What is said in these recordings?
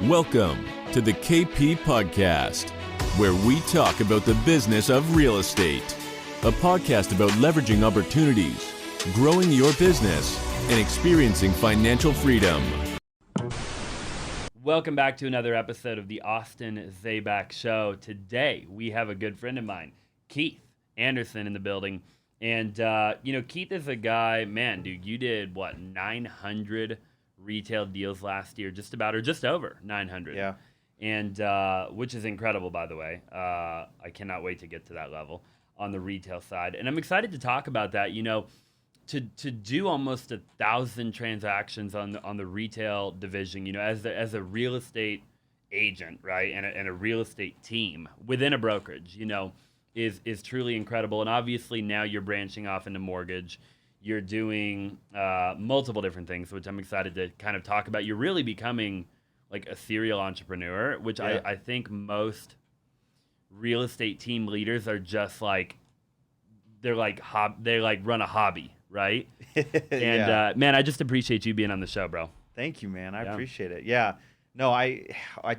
Welcome to the KP Podcast, where we talk about the business of real estate. A podcast about leveraging opportunities, growing your business, and experiencing financial freedom. Welcome back to another episode of the Austin Zaback Show. Today, we have a good friend of mine, Keith Anderson, in the building. And, Keith is a guy, man, dude, you did, 900 retail deals last year, just about, or just over 900. Yeah. And which is incredible, by the way. I cannot wait to get to that level on the retail side. And I'm excited to talk about that. To do almost 1,000 transactions on the retail division, as a real estate agent, right, and a real estate team within a brokerage, is truly incredible. And obviously now you're branching off into mortgage. You're doing multiple different things, which I'm excited to kind of talk about. You're really becoming like a serial entrepreneur, which I think most real estate team leaders are just like, they run a hobby, right? And man, I just appreciate you being on the show, bro. Thank you, man. I appreciate it. Yeah. No,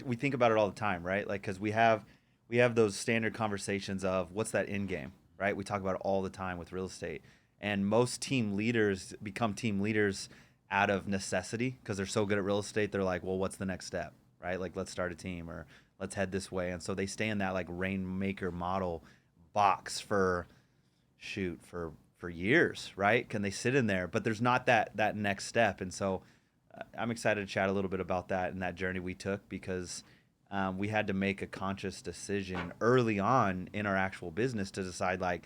we think about it all the time, right? Like, because we have those standard conversations of what's that end game, right? We talk about it all the time with real estate. And most team leaders become team leaders out of necessity because they're so good at real estate. They're like, well, what's the next step, right? Like, let's start a team or let's head this way. And so they stay in that like rainmaker model box for years, right? Can they sit in there? But there's not that next step. And so I'm excited to chat a little bit about that and that journey we took because we had to make a conscious decision early on in our actual business to decide, like,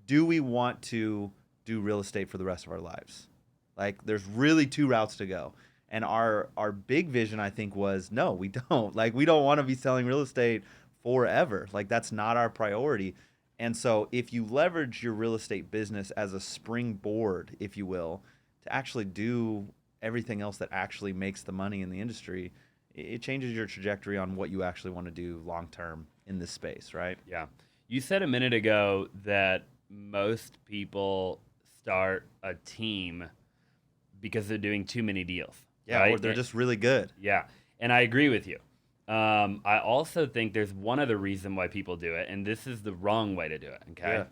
do we want to do real estate for the rest of our lives? Like, there's really two routes to go. And our big vision, I think, was, no, we don't. Like, we don't want to be selling real estate forever. Like, that's not our priority. And so if you leverage your real estate business as a springboard, if you will, to actually do everything else that actually makes the money in the industry, it changes your trajectory on what you actually want to do long term in this space, right? Yeah. You said a minute ago that most people start a team because they're doing too many deals. Yeah, right? Or they're just really good. Yeah, and I agree with you. I also think there's one other reason why people do it, and this is the wrong way to do it, okay?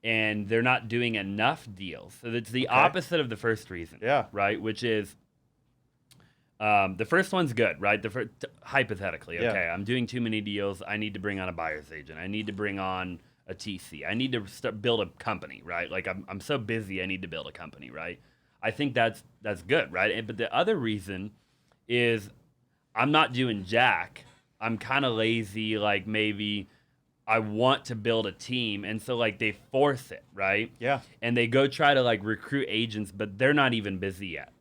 Yeah. And they're not doing enough deals. So it's the opposite of the first reason, right? Which is the first one's good, right? Hypothetically, okay, I'm doing too many deals. I need to bring on a buyer's agent. I need to bring on a TC. I need to build a company, right? Like I'm so busy, I need to build a company, right? I think that's good, right? But the other reason is I'm not doing jack. I'm kind of lazy, like maybe I want to build a team, and so like they force it, right? Yeah. And they go try to like recruit agents, but they're not even busy yet.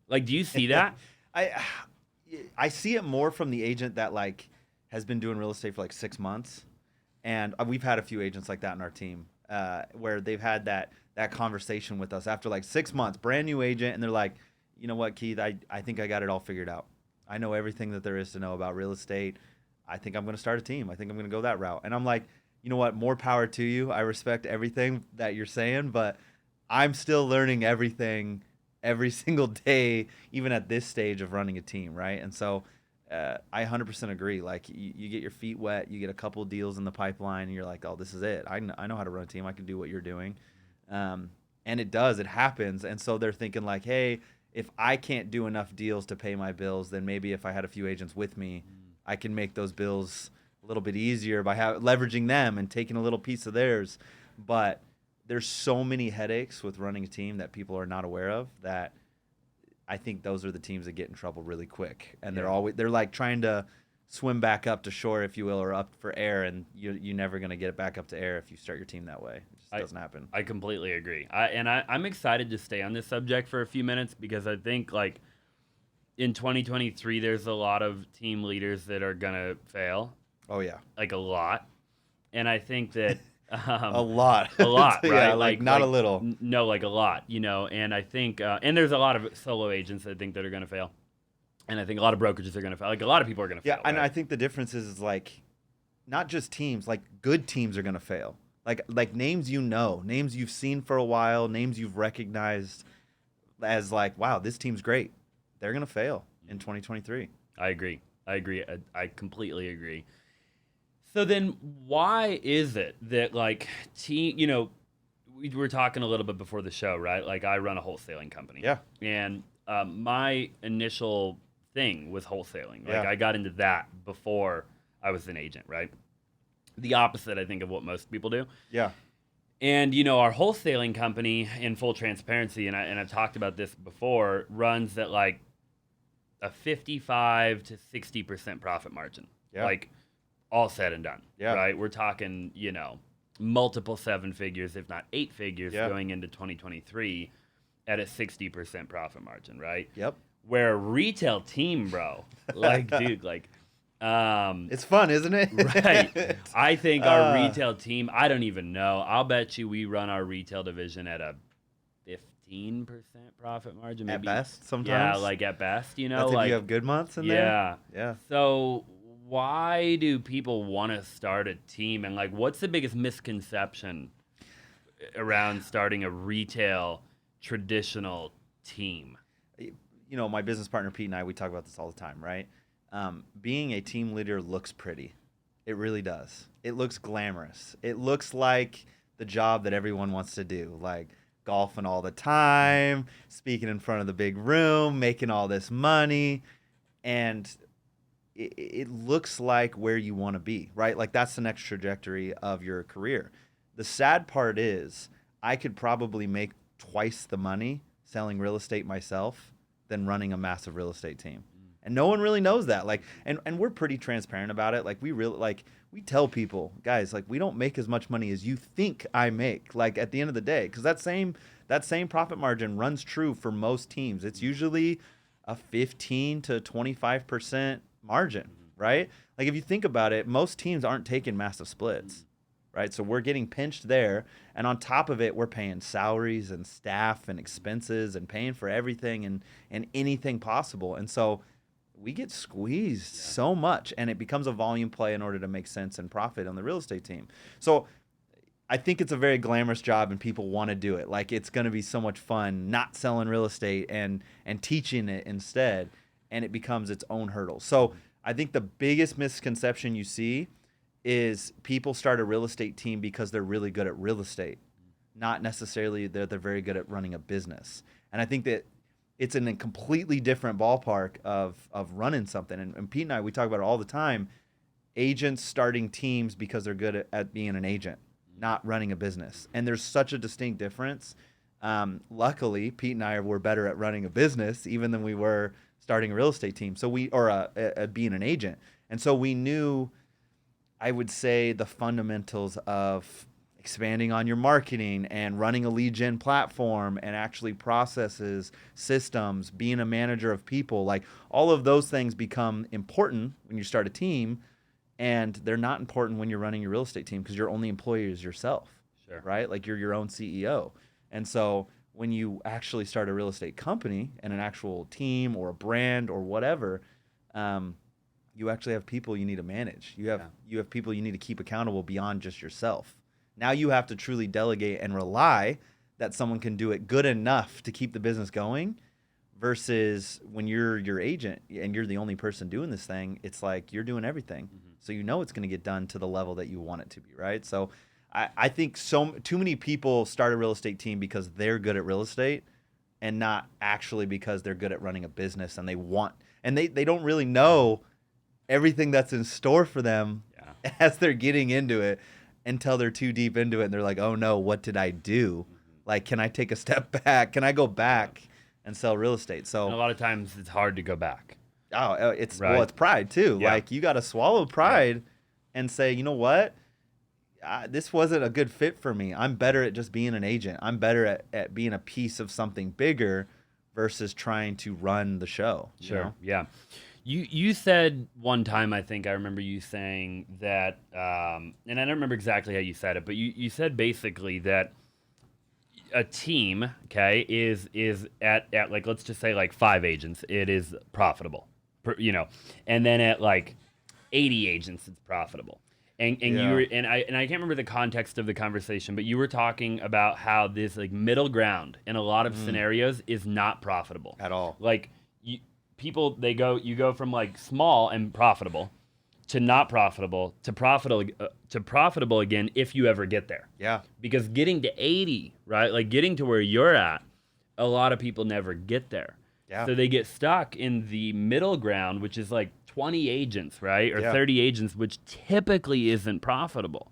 Like, do you see that? I see it more from the agent that like has been doing real estate for like 6 months. And we've had a few agents like that in our team where they've had that conversation with us after like 6 months, brand new agent. And they're like, you know what, Keith, I think I got it all figured out. I know everything that there is to know about real estate. I think I'm going to start a team. I think I'm going to go that route. And I'm like, you know what, more power to you. I respect everything that you're saying, but I'm still learning everything every single day, even at this stage of running a team, right? And so I 100% agree. Like, you get your feet wet, you get a couple of deals in the pipeline, and you're like, oh, this is it. I know how to run a team. I can do what you're doing. And it happens. And so they're thinking like, hey, if I can't do enough deals to pay my bills, then maybe if I had a few agents with me, I can make those bills a little bit easier by leveraging them and taking a little piece of theirs. But there's so many headaches with running a team that people are not aware of that I think those are the teams that get in trouble really quick. And they're like trying to swim back up to shore, if you will, or up for air, and you're never going to get it back up to air if you start your team that way. It just doesn't happen. I completely agree. I'm excited to stay on this subject for a few minutes because I think like in 2023 there's a lot of team leaders that are going to fail. Oh yeah. Like a lot. And I think that a lot, right? Yeah, like not a little. No, like a lot, and I think, and there's a lot of solo agents I think that are going to fail. And I think a lot of brokerages are going to fail. Like a lot of people are going to fail. Yeah, and right? I think the difference is like, not just teams, like good teams are going to fail. Like names names you've seen for a while, names you've recognized as like, wow, this team's great. They're going to fail in 2023. I agree. I agree. I completely agree. So then why is it that like we were talking a little bit before the show, right? Like I run a wholesaling company. Yeah. And my initial thing was wholesaling. Like Yeah. I got into that before I was an agent, right? The opposite, I think, of what most people do. Yeah. And our wholesaling company, in full transparency, and I've talked about this before, runs at like a 55 to 60% profit margin. Yeah. Like all said and done. Yeah. Right? We're talking, multiple seven figures, if not eight figures, Yeah. going into 2023 at a 60% profit margin, right? Yep. Where a retail team, bro, like, dude, like, it's fun, isn't it? right. I think our retail team, I don't even know. I'll bet you we run our retail division at a 15% profit margin. Maybe. At best, sometimes. Yeah, like at best, That's if you have good months in there. Yeah. Yeah. So why do people want to start a team? And like, what's the biggest misconception around starting a retail traditional team? My business partner Pete and I, we talk about this all the time, right? Being a team leader looks pretty. It really does. It looks glamorous. It looks like the job that everyone wants to do, like golfing all the time, speaking in front of the big room, making all this money. And it looks like where you want to be, right? Like that's the next trajectory of your career. The sad part is I could probably make twice the money selling real estate myself than running a massive real estate team. And no one really knows that. Like, and we're pretty transparent about it. Like we tell people, guys, like we don't make as much money as you think I make, like at the end of the day. Because that same profit margin runs true for most teams. It's usually a 15 to 25% margin, right? Like if you think about it, most teams aren't taking massive splits, right? So we're getting pinched there. And on top of it, we're paying salaries and staff and expenses and paying for everything and anything possible. And so we get squeezed so much, and it becomes a volume play in order to make sense and profit on the real estate team. So I think it's a very glamorous job and people want to do it. Like it's going to be so much fun not selling real estate and teaching it instead, and it becomes its own hurdle. So I think the biggest misconception you see is people start a real estate team because they're really good at real estate, not necessarily that they're very good at running a business. And I think that it's in a completely different ballpark of running something. And Pete and I, we talk about it all the time. Agents starting teams because they're good at being an agent, not running a business. And there's such a distinct difference. Luckily, Pete and I were better at running a business even than we were starting a real estate team. So being an agent. And so we knew, I would say, the fundamentals of expanding on your marketing and running a lead gen platform and actually processes, systems, being a manager of people. Like all of those things become important when you start a team, and they're not important when you're running your real estate team because your only employee is yourself, Sure. right? Like you're your own CEO. And so when you actually start a real estate company and an actual team or a brand or whatever, you actually have people you need to manage. You have people you need to keep accountable beyond just yourself. Now you have to truly delegate and rely that someone can do it good enough to keep the business going, versus when you're your agent and you're the only person doing this thing, it's like you're doing everything. Mm-hmm. So you know it's going to get done to the level that you want it to be, right? So I think too many people start a real estate team because they're good at real estate and not actually because they're good at running a business and they don't really know everything that's in store for them as they're getting into it, until they're too deep into it and they're like, oh no, what did I do? Like, can I take a step back? Can I go back and sell real estate? So and a lot of times it's hard to go back. Oh, it's right. Well, it's pride too. Yeah. Like you got to swallow pride and say, you know what? This wasn't a good fit for me. I'm better at just being an agent. I'm better at being a piece of something bigger versus trying to run the show. Sure. You know? Yeah. You said one time, I think I remember you saying that, and I don't remember exactly how you said it, but you said basically that a team, okay, is at like, let's just say like 5 agents, it is profitable, and then at like 80 agents, it's profitable. And you were, and I can't remember the context of the conversation, but you were talking about how this like middle ground in a lot of scenarios is not profitable At all. Like people you go from like small and profitable to not profitable to profitable again if you ever get there. Yeah. Because getting to 80, right? Like getting to where you're at, a lot of people never get there. Yeah. So they get stuck in the middle ground, which is like 20 agents, right? Or Yeah. 30 agents, which typically isn't profitable.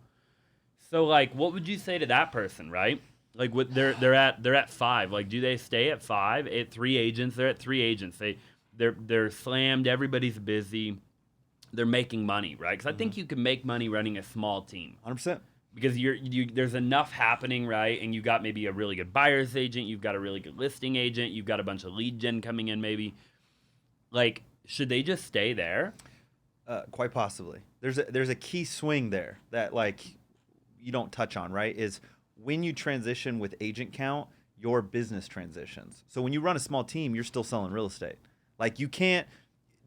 So like what would you say to that person, right? Like what they're at 5. Like do they stay at 5? At 3 agents, they're at 3 agents. They're slammed, everybody's busy. They're making money, right? Because I think you can make money running a small team. 100%. Because there's enough happening, right? And you got maybe a really good buyer's agent, you've got a really good listing agent, you've got a bunch of lead gen coming in maybe. Like, should they just stay there? Quite possibly. There's a key swing there that like you don't touch on, right? Is when you transition with agent count, your business transitions. So when you run a small team, you're still selling real estate. Like you can't.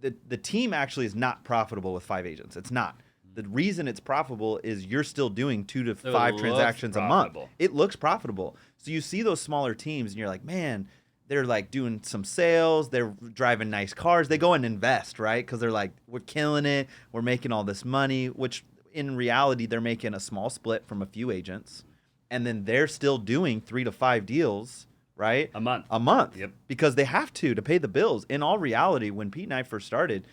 The team actually is not profitable with 5 agents. It's not. The reason it's profitable is you're still doing 2 to 5 transactions a month. It looks profitable. So you see those smaller teams and you're like, man, they're like doing some sales. They're driving nice cars. They go and invest, right? Because they're like, we're killing it. We're making all this money, which in reality, they're making a small split from a few agents. And then they're still doing 3 to 5 deals, right? A month. Yep. Because they have to pay the bills. In all reality, when Pete and I first started,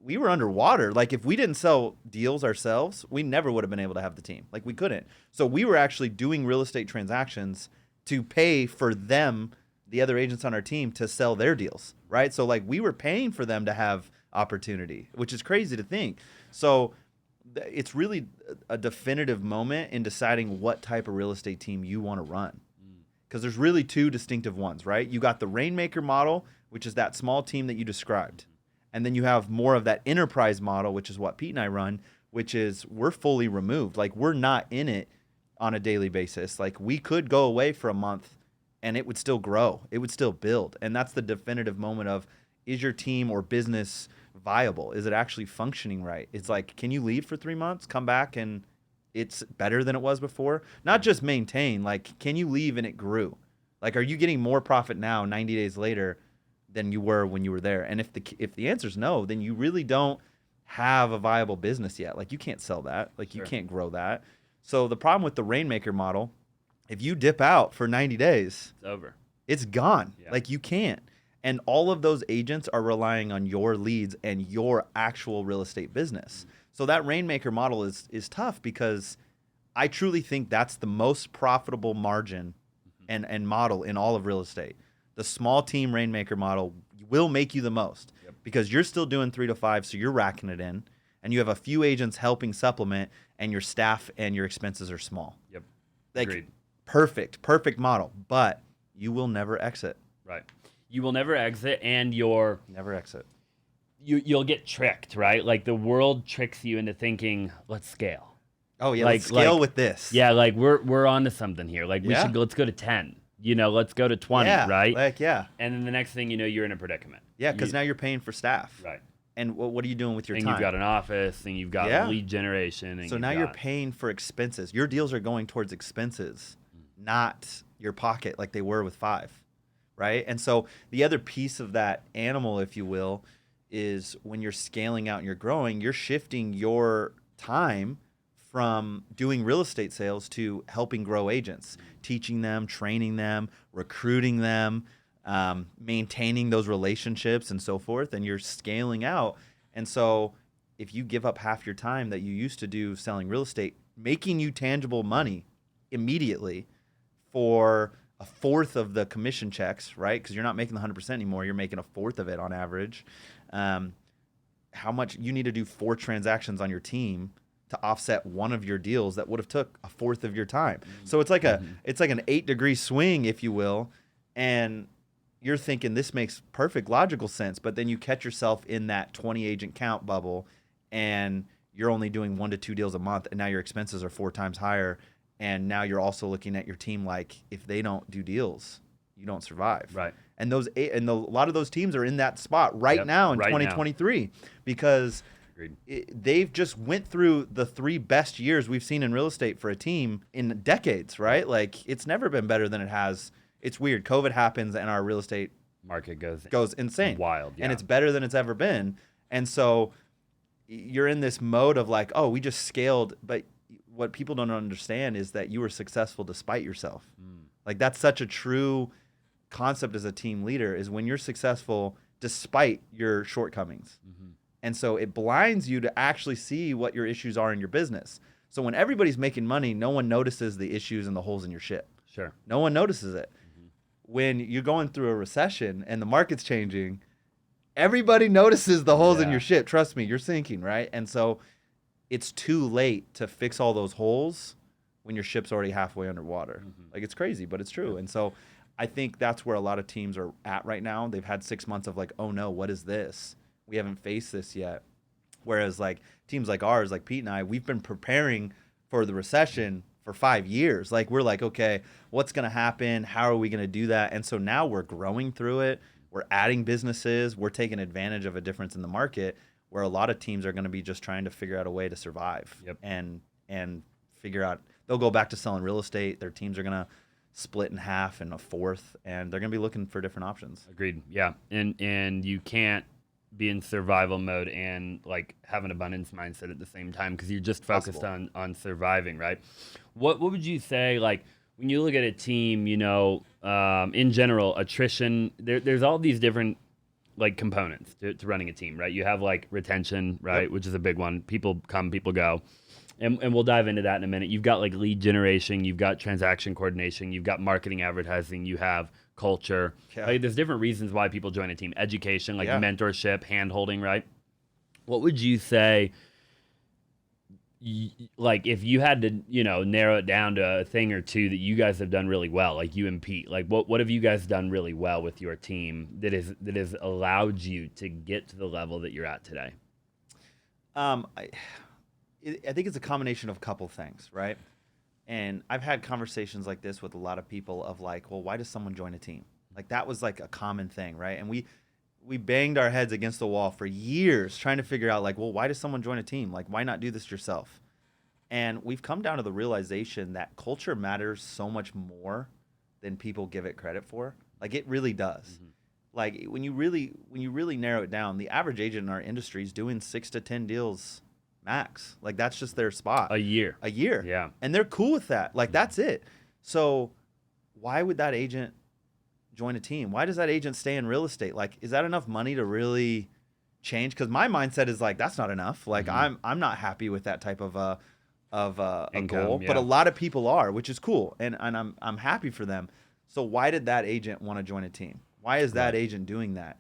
we were underwater. Like if we didn't sell deals ourselves, we never would have been able to have the team. Like we couldn't. So we were actually doing real estate transactions to pay for them, the other agents on our team, to sell their deals, right? So like we were paying for them to have opportunity, which is crazy to think. So it's really a definitive moment in deciding what type of real estate team you want to run. Because there's really 2 distinctive ones, right? You got the Rainmaker model, which is that small team that you described. And then you have more of that enterprise model, which is what Pete and I run, which is we're fully removed. Like we're not in it on a daily basis. Like we could go away for a month and it would still grow. It would still build. And that's the definitive moment of, is your team or business viable? Is it actually functioning right? It's like, can you leave for 3 months, come back and it's better than it was before? Not just maintain, like, can you leave and it grew? Like, are you getting more profit now 90 days later than you were when you were there? And if the answer is no, then you really don't have a viable business yet. Like, you can't sell that. Like, you can't grow that. So the problem with the Rainmaker model, if you dip out for 90 days, it's over. It's gone. Yeah. Like, you can't. And all of those agents are relying on your leads and your actual real estate business. So that Rainmaker model is tough because I truly think that's the most profitable margin and model in all of real estate. The small team Rainmaker model will make you the most because you're still doing 3 to 5, so you're racking it in, and you have a few agents helping supplement, and your staff and your expenses are small. Yep. Like, Agreed. Perfect model, but you will never exit. Right. You will never exit, and Never exit. you'll get tricked, right? Like the world tricks you into thinking, let's scale. Oh yeah, Like- let's scale like- with this. Yeah, like we're on to something here. Like let's go to 10. Let's go to 20, yeah, right? Like yeah, And then the next thing you know, you're in a predicament. yeah, because now you're paying for staff. Right. And what are you doing with your And time? you've got an office, and you've got lead generation. And So now you're paying for expenses. Your deals are going towards expenses, not your pocket like they were with 5, right? And so the other piece of that animal, if you will, is when you're scaling out and you're growing, you're shifting your time from doing real estate sales to helping grow agents, teaching them, training them, recruiting them, maintaining those relationships and so forth, and you're scaling out. And so if you give up half your time that you used to do selling real estate, making you tangible money immediately for a fourth of the commission checks, right? Because you're not making the 100% anymore. You're making a fourth of it on average. How much you need to do 4 transactions on your team to offset one of your deals that would have took a fourth of your time. So it's like an 8-degree swing, if you will. And you're thinking this makes perfect logical sense, but then you catch yourself in that 20 agent count bubble and you're only doing 1 to 2 deals a month, and now your expenses are 4 times higher. And now you're also looking at your team like, if they don't do deals, you don't survive. Right. And a lot of those teams are in that spot right now in 2023 because they've just went through the 3 best years we've seen in real estate for a team in decades, right? Like, it's never been better than it has. It's weird. COVID happens and our real estate market goes insane, wild, and it's better than it's ever been. And so you're in this mode of like, oh, we just scaled, but what people don't understand is that you were successful despite yourself. Like that's such a true concept as a team leader, is when you're successful despite your shortcomings. And so it blinds you to actually see what your issues are in your business. So when everybody's making money, no one notices the issues and the holes in your ship. Sure. No one notices it. When you're going through a recession and the market's changing, everybody notices the holes in your ship. Trust me, you're sinking, right? And so it's too late to fix all those holes when your ship's already halfway underwater. Like it's crazy, but it's true. And so I think that's where a lot of teams are at right now. They've had 6 months of like, oh no, what is this? We haven't faced this yet. Whereas like teams like ours, like Pete and I, we've been preparing for the recession for 5 years. Like we're like, okay, what's going to happen? How are we going to do that? And so now we're growing through it. We're adding businesses. We're taking advantage of a difference in the market where a lot of teams are going to be just trying to figure out a way to survive and figure out. They'll go back to selling real estate. Their teams are going to split in half and a fourth, and they're going to be looking for different options. Agreed. Yeah. And you can't be in survival mode and like have an abundance mindset at the same time because you're just focused on surviving, right? What would you say, like, when you look at a team, you know, in general, attrition, there's all these different like components to running a team, right? You have like retention, right, which is a big one. People come, people go. And we'll dive into that in a minute. You've got like lead generation, you've got transaction coordination, you've got marketing, advertising, you have culture. Like, there's different reasons why people join a team. Education, like mentorship, hand-holding, right? What would you say, like if you had to, you know, narrow it down to a thing or two that you guys have done really well, like you and Pete, like what have you guys done really well with your team that has allowed you to get to the level that you're at today? I think it's a combination of a couple things, right? And I've had conversations like this with a lot of people of like, well, why does someone join a team? Like that was like a common thing, right? And we banged our heads against the wall for years trying to figure out like, well, why does someone join a team? Like, why not do this yourself? And we've come down to the realization that culture matters so much more than people give it credit for. Like it really does. Like when you really narrow it down, the average agent in our industry is doing 6 to 10 deals max. Like that's just their spot. A year. Yeah. And they're cool with that. Like that's it. So why would that agent join a team? Why does that agent stay in real estate? Like, is that enough money to really change? Because my mindset is like, that's not enough. Like I'm not happy with that type of a income, goal. But a lot of people are, which is cool. And I'm happy for them. So why did that agent want to join a team? Why is that agent doing that?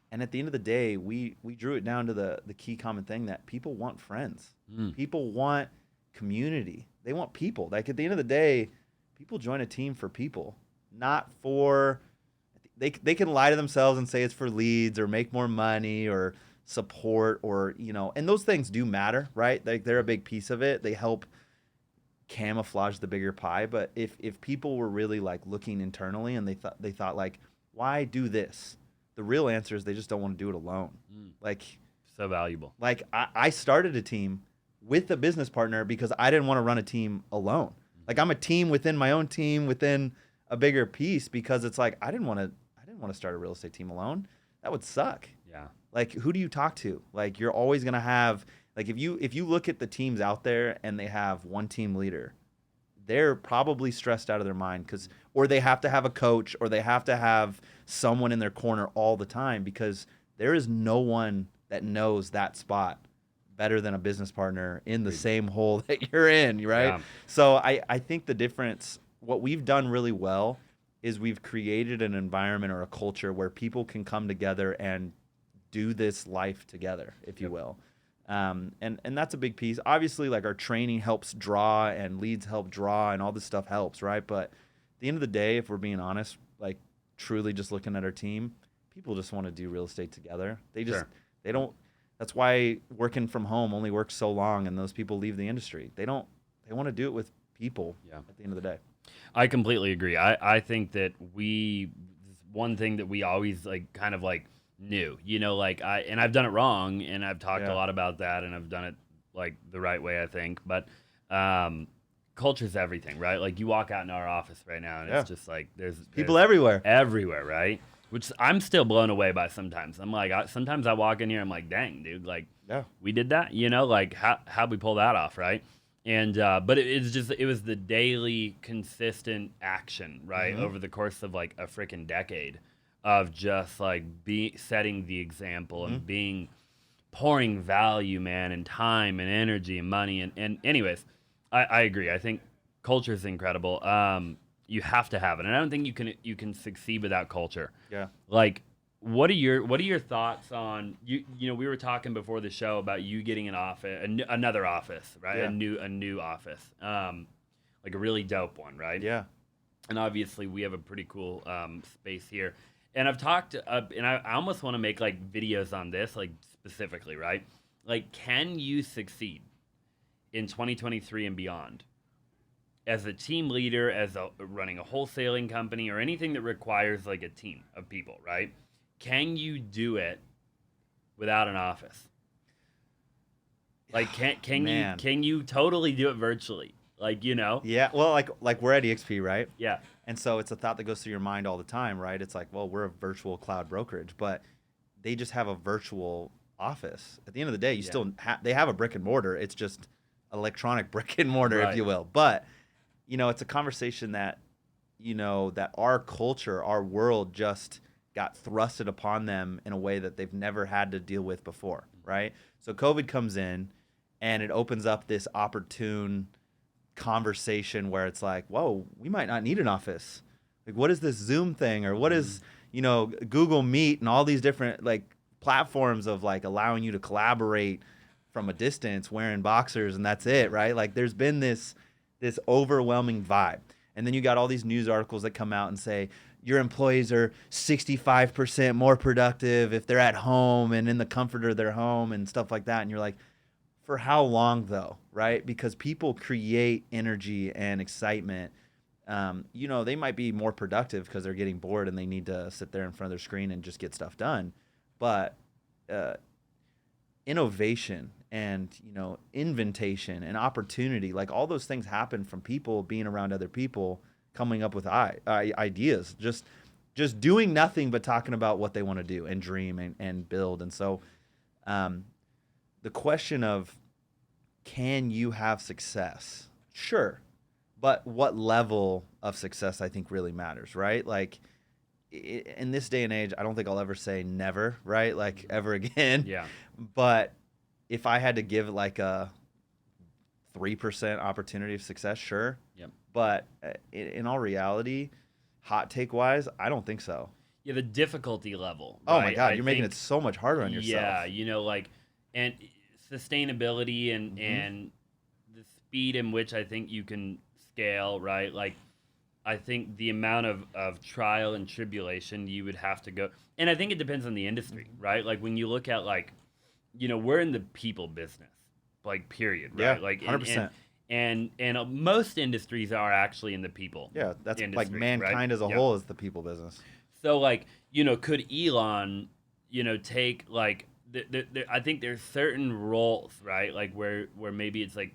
And at the end of the day, we drew it down to the key common thing that people want friends. People want community. They want people. Like at the end of the day, people join a team for people, not for they can lie to themselves and say it's for leads or make more money or support or, you know, and those things do matter, right? Like they're a big piece of it. They help camouflage the bigger pie. But if people were really like looking internally and they thought like, why do this? The real answer is they just don't want to do it alone. Like so valuable. Like I started a team with a business partner because I didn't want to run a team alone. Like I'm a team within my own team within a bigger piece because it's like I didn't want to start a real estate team alone. That would suck. Yeah. Like who do you talk to? Like you're always gonna have like if you look at the teams out there and they have one team leader, they're probably stressed out of their mind or they have to have a coach or they have to have someone in their corner all the time because there is no one that knows that spot better than a business partner in the same hole that you're in, right? Yeah. So I think the difference, what we've done really well is we've created an environment or a culture where people can come together and do this life together, if you will. And that's a big piece. Obviously, like our training helps draw and leads help draw and all this stuff helps, right? But at the end of the day, if we're being honest, like truly just looking at our team, people just want to do real estate together. They don't, that's why working from home only works so long and those people leave the industry. They want to do it with people at the end of the day. I completely agree. I think that one thing that we always like kind of like knew, you know, like I've done it wrong and I've talked a lot about that and I've done it like the right way, I think. But culture's everything, right? Like you walk out in our office right now and it's just like there's people everywhere, right? which I'm still blown away by sometimes. I'm like, sometimes I walk in here, I'm like, dang, dude, like, Yeah. we did that, like, how'd we pull that off, right? And but it was the daily, consistent action, right, over the course of like a freaking decade of just like setting the example and pouring value, man, and time and energy and money and anyways, I agree. I think culture is incredible. You have to have it, and I don't think you can succeed without culture. Yeah. Like, what are your thoughts on you? You know, we were talking before the show about you getting an office, another office, right? Yeah. A new office, like a really dope one, right? Yeah. And obviously, we have a pretty cool space here. And I've talked, and I almost want to make like videos on this, like specifically, right? Like, can you succeed in 2023 and beyond as a team leader, running a wholesaling company, or anything that requires like a team of people, right? Can you do it without an office? Like, can you totally do it virtually? Like, Yeah. Well, like we're at EXP, right? Yeah. And so it's a thought that goes through your mind all the time, right? It's like, well, we're a virtual cloud brokerage, but they just have a virtual office. At the end of the day, they have a brick and mortar. It's just electronic brick and mortar, Right. if you will. But it's a conversation that that our culture, our world just got thrusted upon them in a way that they've never had to deal with before, right? So COVID comes in and it opens up this opportune conversation where it's like, whoa, we might not need an office. Like, what is this Zoom thing, or what is Google Meet and all these different like platforms of like allowing you to collaborate from a distance wearing boxers and that's it, right? Like, there's been this overwhelming vibe. And then you got all these news articles that come out and say your employees are 65% more productive if they're at home and in the comfort of their home and stuff like that. And you're like, for how long though, right? Because people create energy and excitement. They might be more productive because they're getting bored and they need to sit there in front of their screen and just get stuff done. But innovation and inventation and opportunity, like all those things happen from people being around other people, coming up with ideas, just doing nothing but talking about what they want to do and dream and build. And so the question of, can you have success? Sure. But what level of success I think really matters, right? Like, in this day and age, I don't think I'll ever say never, right? Like, ever again. Yeah. But if I had to give like a 3% opportunity of success, sure. Yep. But in all reality, hot take wise, I don't think so. Yeah, the difficulty level. Oh my right? God, you're making it so much harder on yourself. Yeah, like, and sustainability and the speed in which I think you can scale, right? Like, I think the amount of trial and tribulation you would have to go, and I think it depends on the industry, right? Like, when you look at like, we're in the people business, like, period, right? Yeah, like 100%. And most industries are actually in the people. Yeah, that's industry, like mankind right? as a whole is the people business. So like, could Elon, take like, I think there's certain roles, right? Like where maybe it's like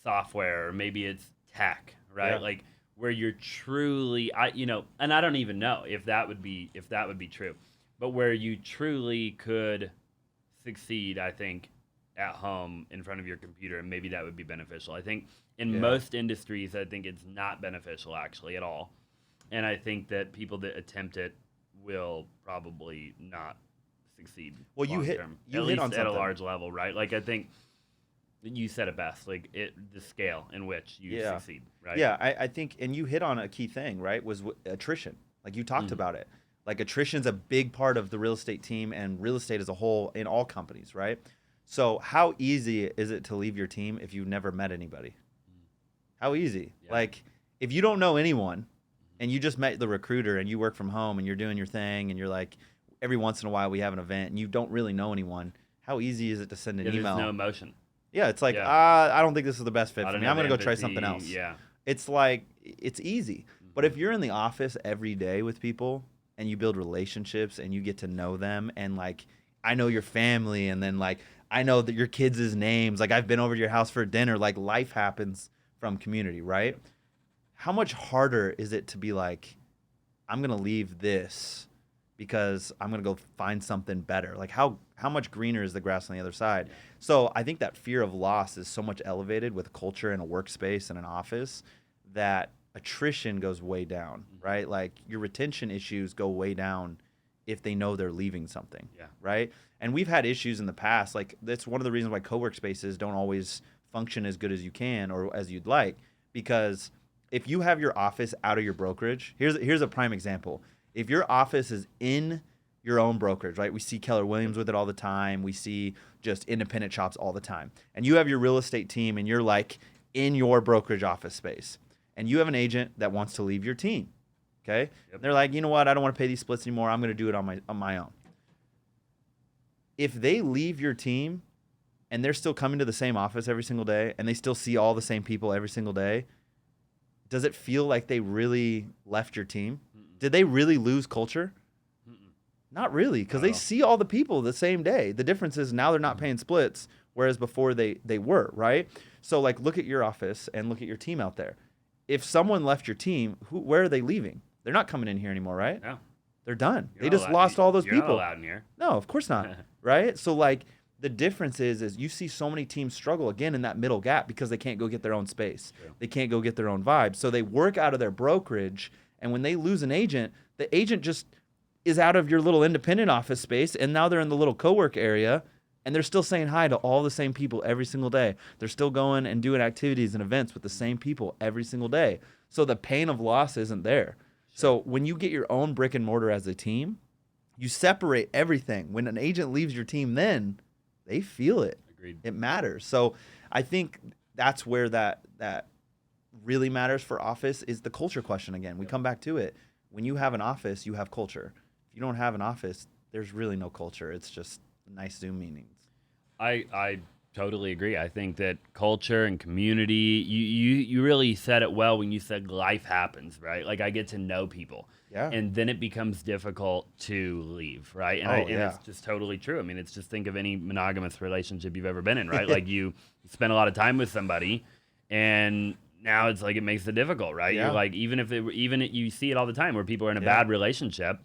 software or maybe it's tech, right? Yeah. Like where you're truly, and I don't even know if that would be true, but where you truly could succeed, I think, at home in front of your computer, and maybe that would be beneficial. I think in most industries, I think it's not beneficial actually at all. And I think that people that attempt it will probably not succeed. Well, you hit long-term, on at something a large level, right? Like, I think you said it best, like the scale in which you succeed, right? Yeah, I think, and you hit on a key thing, right? Was attrition. Like, you talked about it. Like, attrition's a big part of the real estate team and real estate as a whole in all companies, right? So how easy is it to leave your team if you've never met anybody? How easy? Yeah. Like, if you don't know anyone and you just met the recruiter and you work from home and you're doing your thing and you're like, every once in a while we have an event and you don't really know anyone, how easy is it to send an email? There's no emotion. Yeah, it's like, I don't think this is the best fit for me. I'm going to go try empathy. something else. Yeah. It's like, it's easy. But if you're in the office every day with people and you build relationships and you get to know them, and like, I know your family, and then like, I know that your kids' names, like I've been over to your house for dinner, like life happens from community, right? How much harder is it to be like, I'm going to leave this because I'm going to go find something better. Like how much greener is the grass on the other side? So I think that fear of loss is so much elevated with culture in a workspace and an office that attrition goes way down, right? Like your retention issues go way down if they know they're leaving something, right? And we've had issues in the past. Like that's one of the reasons why co-work spaces don't always function as good as you can or as you'd like, because if you have your office out of your brokerage, here's a prime example. If your office is in your own brokerage, right? We see Keller Williams with it all the time. We see just independent shops all the time. And you have your real estate team and you're like in your brokerage office space. And you have an agent that wants to leave your team. Okay? Yep. They're like, you know what? I don't want to pay these splits anymore. I'm going to do it on my own. If they leave your team and they're still coming to the same office every single day and they still see all the same people every single day, does it feel like they really left your team? Did they really lose culture? Not really, because they see all the people the same day. The difference is now they're not paying splits, whereas before they were, right? So like look at your office and look at your team out there. If someone left your team, where are they leaving? They're not coming in here anymore, right? No. They're done. They just lost all those people. You're not allowed in here. No, of course not, right? So like the difference is you see so many teams struggle again in that middle gap because they can't go get their own space. True. They can't go get their own vibe. So they work out of their brokerage, and when they lose an agent, the agent just is out of your little independent office space, and now they're in the little co-work area, and they're still saying hi to all the same people every single day. They're still going and doing activities and events with the same people every single day. So the pain of loss isn't there. Sure. So when you get your own brick and mortar as a team, you separate everything. When an agent leaves your team, then they feel it. Agreed. It matters. So I think that's where that really matters for office is the culture question again. We come back to it. When you have an office, you have culture. If you don't have an office, there's really no culture. It's just nice Zoom meetings. I totally agree. I think that culture and community, you really said it well when you said life happens, right? Like I get to know people. Yeah. And then it becomes difficult to leave, right? And, it's just totally true. I mean, it's just think of any monogamous relationship you've ever been in, right? Like you spend a lot of time with somebody and now it's like it makes it difficult, right? Yeah. You're like, you see it all the time where people are in a bad relationship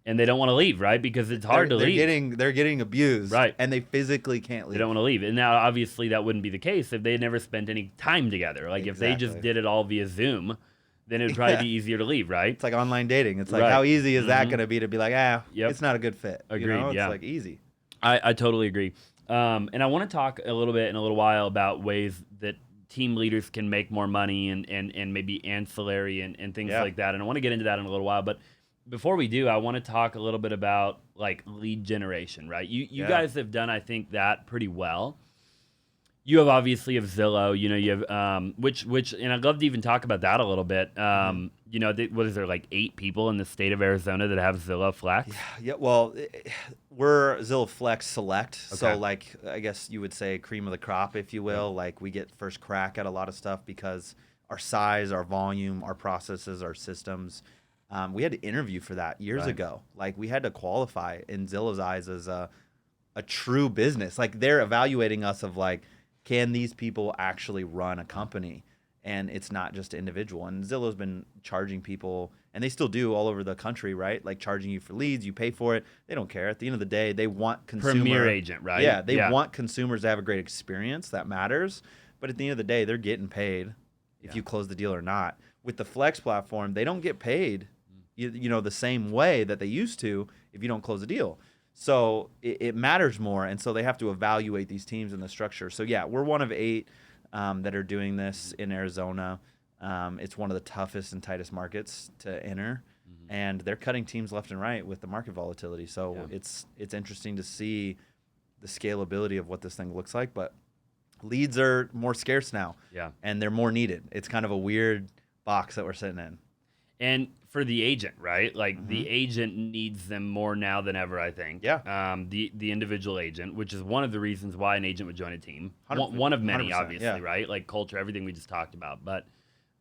and they don't want to leave, right? Because it's hard to leave. They're getting abused, right? And they physically can't leave. They don't want to leave. And now, obviously, that wouldn't be the case if they had never spent any time together. Like if they just did it all via Zoom, then it would probably be easier to leave, right? It's like online dating. It's like how easy is that going to be to be like, it's not a good fit. Agreed. You know? It's like easy. I totally agree. And I want to talk a little bit in a little while about ways that team leaders can make more money and maybe ancillary and things like that. And I want to get into that in a little while. But before we do, I want to talk a little bit about like lead generation, right? You guys have done, I think, that pretty well. You have obviously have Zillow, you know, you have which and I'd love to even talk about that a little bit. You know, what is there, like 8 people in the state of Arizona that have Zillow Flex? Yeah. Well, we're Zillow Flex Select, so like I guess you would say cream of the crop, if you will. Like we get first crack at a lot of stuff because our size, our volume, our processes, our systems. We had to interview for that years ago. Like we had to qualify in Zillow's eyes as a true business. Like they're evaluating us of like, can these people actually run a company? And it's not just individual. And Zillow's been charging people, and they still do all over the country, right? Like charging you for leads, you pay for it. They don't care. At the end of the day, they want Premier agent, right? Yeah, they want consumers to have a great experience. That matters. But at the end of the day, they're getting paid if you close the deal or not. With the Flex platform, they don't get paid, you know, the same way that they used to if you don't close a deal. So it matters more, and so they have to evaluate these teams in the structure. So yeah, we're one of 8 that are doing this in Arizona. It's one of the toughest and tightest markets to enter, and they're cutting teams left and right with the market volatility. So it's interesting to see the scalability of what this thing looks like. But leads are more scarce now, and they're more needed. It's kind of a weird box that we're sitting in. And for the agent, right? Like the agent needs them more now than ever, I think. Yeah. The individual agent, which is one of the reasons why an agent would join a team. One of many, obviously, right? Like culture, everything we just talked about. But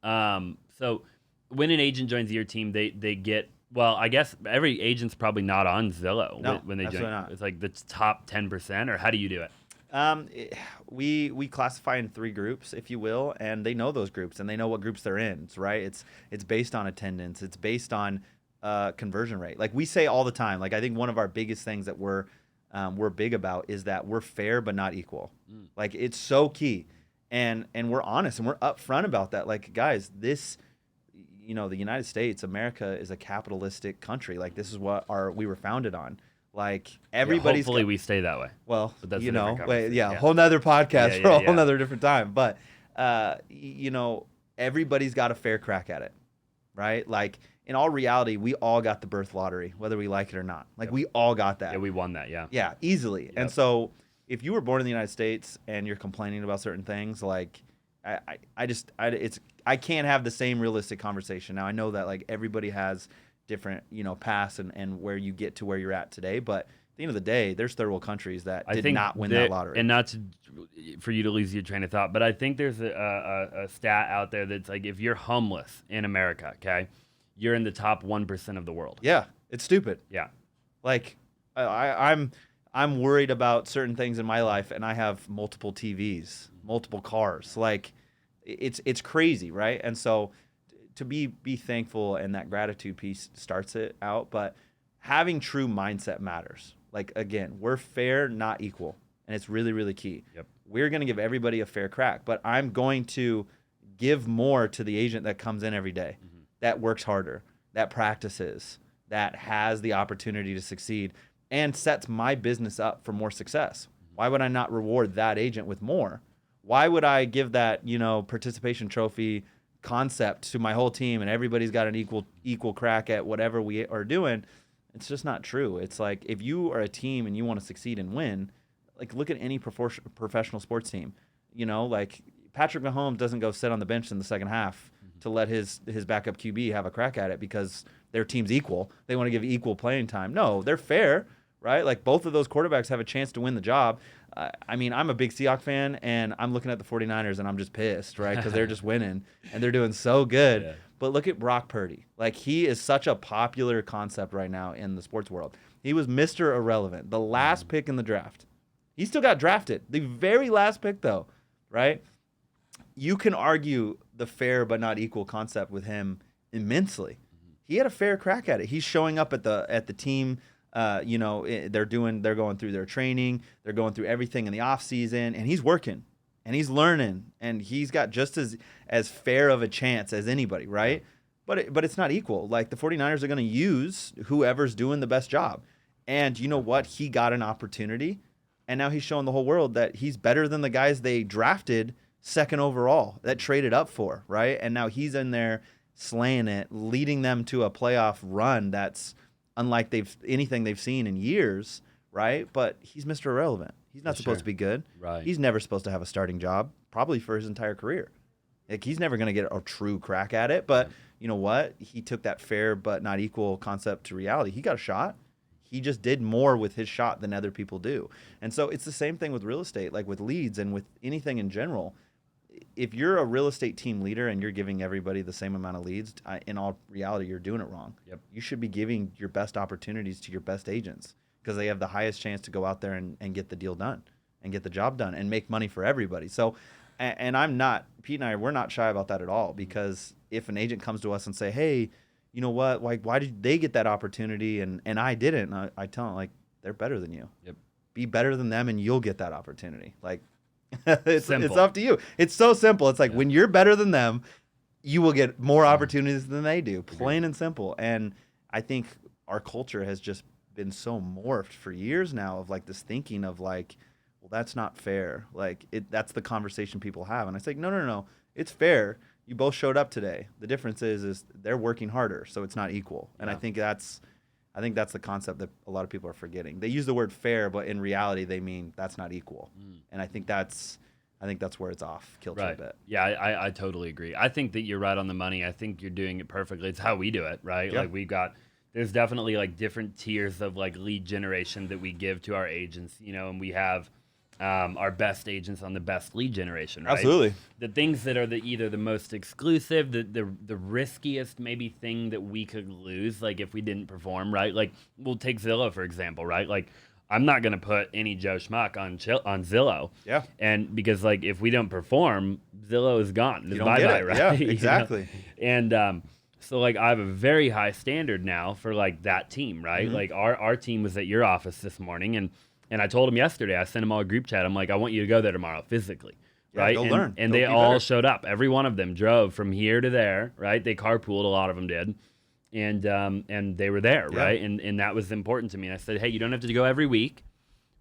so when an agent joins your team, they get, well, I guess every agent's probably not on Zillow when they join. Not. It's like the top 10%, or how do you do it? We classify in 3 groups, if you will, and they know those groups and they know what groups they're in, right? It's based on attendance. It's based on conversion rate. Like we say all the time, like I think one of our biggest things that we're big about is that we're fair but not equal. Like it's so key, and we're honest and we're upfront about that. Like guys, this, the United States, America is a capitalistic country. Like this is what we were founded on. Like everybody's hopefully we stay that way. Well, but that's a different conversation. a whole nother podcast for a whole nother different time. But everybody's got a fair crack at it, right? Like in all reality, we all got the birth lottery, whether we like it or not. Like we all got that. Yeah, we won that. Yeah. Yeah, easily. Yep. And so if you were born in the United States and you're complaining about certain things, like I can't have the same realistic conversation. Now I know that like everybody has different, paths and where you get to where you're at today, but at the end of the day, there's third world countries that did not win that lottery. And not for you to lose your train of thought, but I think there's a stat out there that's like if you're homeless in America, okay, you're in the top 1% of the world. Yeah, it's stupid. Yeah, like I'm worried about certain things in my life, and I have multiple TVs, multiple cars. Like it's crazy, right? And so to be thankful, and that gratitude piece starts it out, but having true mindset matters. Like again, we're fair, not equal, and it's really, really key. Yep. We're going to give everybody a fair crack, but I'm going to give more to the agent that comes in every day, that works harder, that practices, that has the opportunity to succeed, and sets my business up for more success. Why would I not reward that agent with more? Why would I give that, participation trophy concept to my whole team and everybody's got an equal crack at whatever we are doing? It's just not true. It's like if you are a team and you want to succeed and win, like look at any professional sports team. Like Patrick Mahomes doesn't go sit on the bench in the second half to let his backup QB have a crack at it because their team's equal. They want to give equal playing time. No, they're fair, right? Like both of those quarterbacks have a chance to win the job. I'm a big Seahawks fan, and I'm looking at the 49ers, and I'm just pissed, right? Because they're just winning, and they're doing so good. Yeah. But look at Brock Purdy. Like, he is such a popular concept right now in the sports world. He was Mr. Irrelevant, the last pick in the draft. He still got drafted. The very last pick, though, right? You can argue the fair but not equal concept with him immensely. He had a fair crack at it. He's showing up at the team. They're going through their training, they're going through everything in the off season, and he's working and he's learning, and he's got just as fair of a chance as anybody, right? But it's not equal. Like the 49ers are going to use whoever's doing the best job. And you know what? He got an opportunity, and now he's showing the whole world that he's better than the guys they drafted second overall, that traded up for, right? And now he's in there slaying it, leading them to a playoff run that's unlike anything they've seen in years, right? But he's Mr. Irrelevant. He's not supposed to be good. Right. He's never supposed to have a starting job, probably for his entire career. Like he's never going to get a true crack at it. But you know what? He took that fair but not equal concept to reality. He got a shot. He just did more with his shot than other people do. And so it's the same thing with real estate, like with leads and with anything in general. If you're a real estate team leader and you're giving everybody the same amount of leads, in all reality, you're doing it wrong. Yep. You should be giving your best opportunities to your best agents because they have the highest chance to go out there and get the deal done and get the job done and make money for everybody. So, and Pete and I, we're not shy about that at all, because if an agent comes to us and say, hey, you know what, like, why did they get that opportunity and I didn't? And I tell them, like, they're better than you. Yep. Be better than them and you'll get that opportunity. Like, it's Simple. up to you. It's so simple. It's like when you're better than them, you will get more opportunities than they do. Plain and simple. And I think our culture has just been so morphed for years now of like this thinking of like, well, that's not fair. Like that's the conversation people have. And I say, no. It's fair. You both showed up today. The difference is they're working harder, so it's not equal. And I think that's the concept that a lot of people are forgetting. They use the word fair, but in reality, they mean that's not equal. And I think that's where it's off kilter a bit. Yeah, I totally agree. I think that you're right on the money. I think you're doing it perfectly. It's how we do it, right? Yeah. Like there's definitely like different tiers of like lead generation that we give to our agents, and we have our best agents on the best lead generation, right? Absolutely. The things that are either the most exclusive, the riskiest maybe thing that we could lose, like if we didn't perform, right? Like we'll take Zillow, for example, right? Like I'm not going to put any Joe Schmuck on Zillow. Yeah. And because like if we don't perform, Zillow is gone. You don't get it. right? Yeah, exactly. And So like I have a very high standard now for like that team, right? Like our team was at your office this morning, and I told them yesterday. I sent them all a group chat. I'm like, I want you to go there tomorrow physically, right? Go and, learn. And Go they be all better. showed up. Every one of them drove from here to there, right? They carpooled. A lot of them did, and they were there, right? And that was important to me. And I said, hey, you don't have to go every week,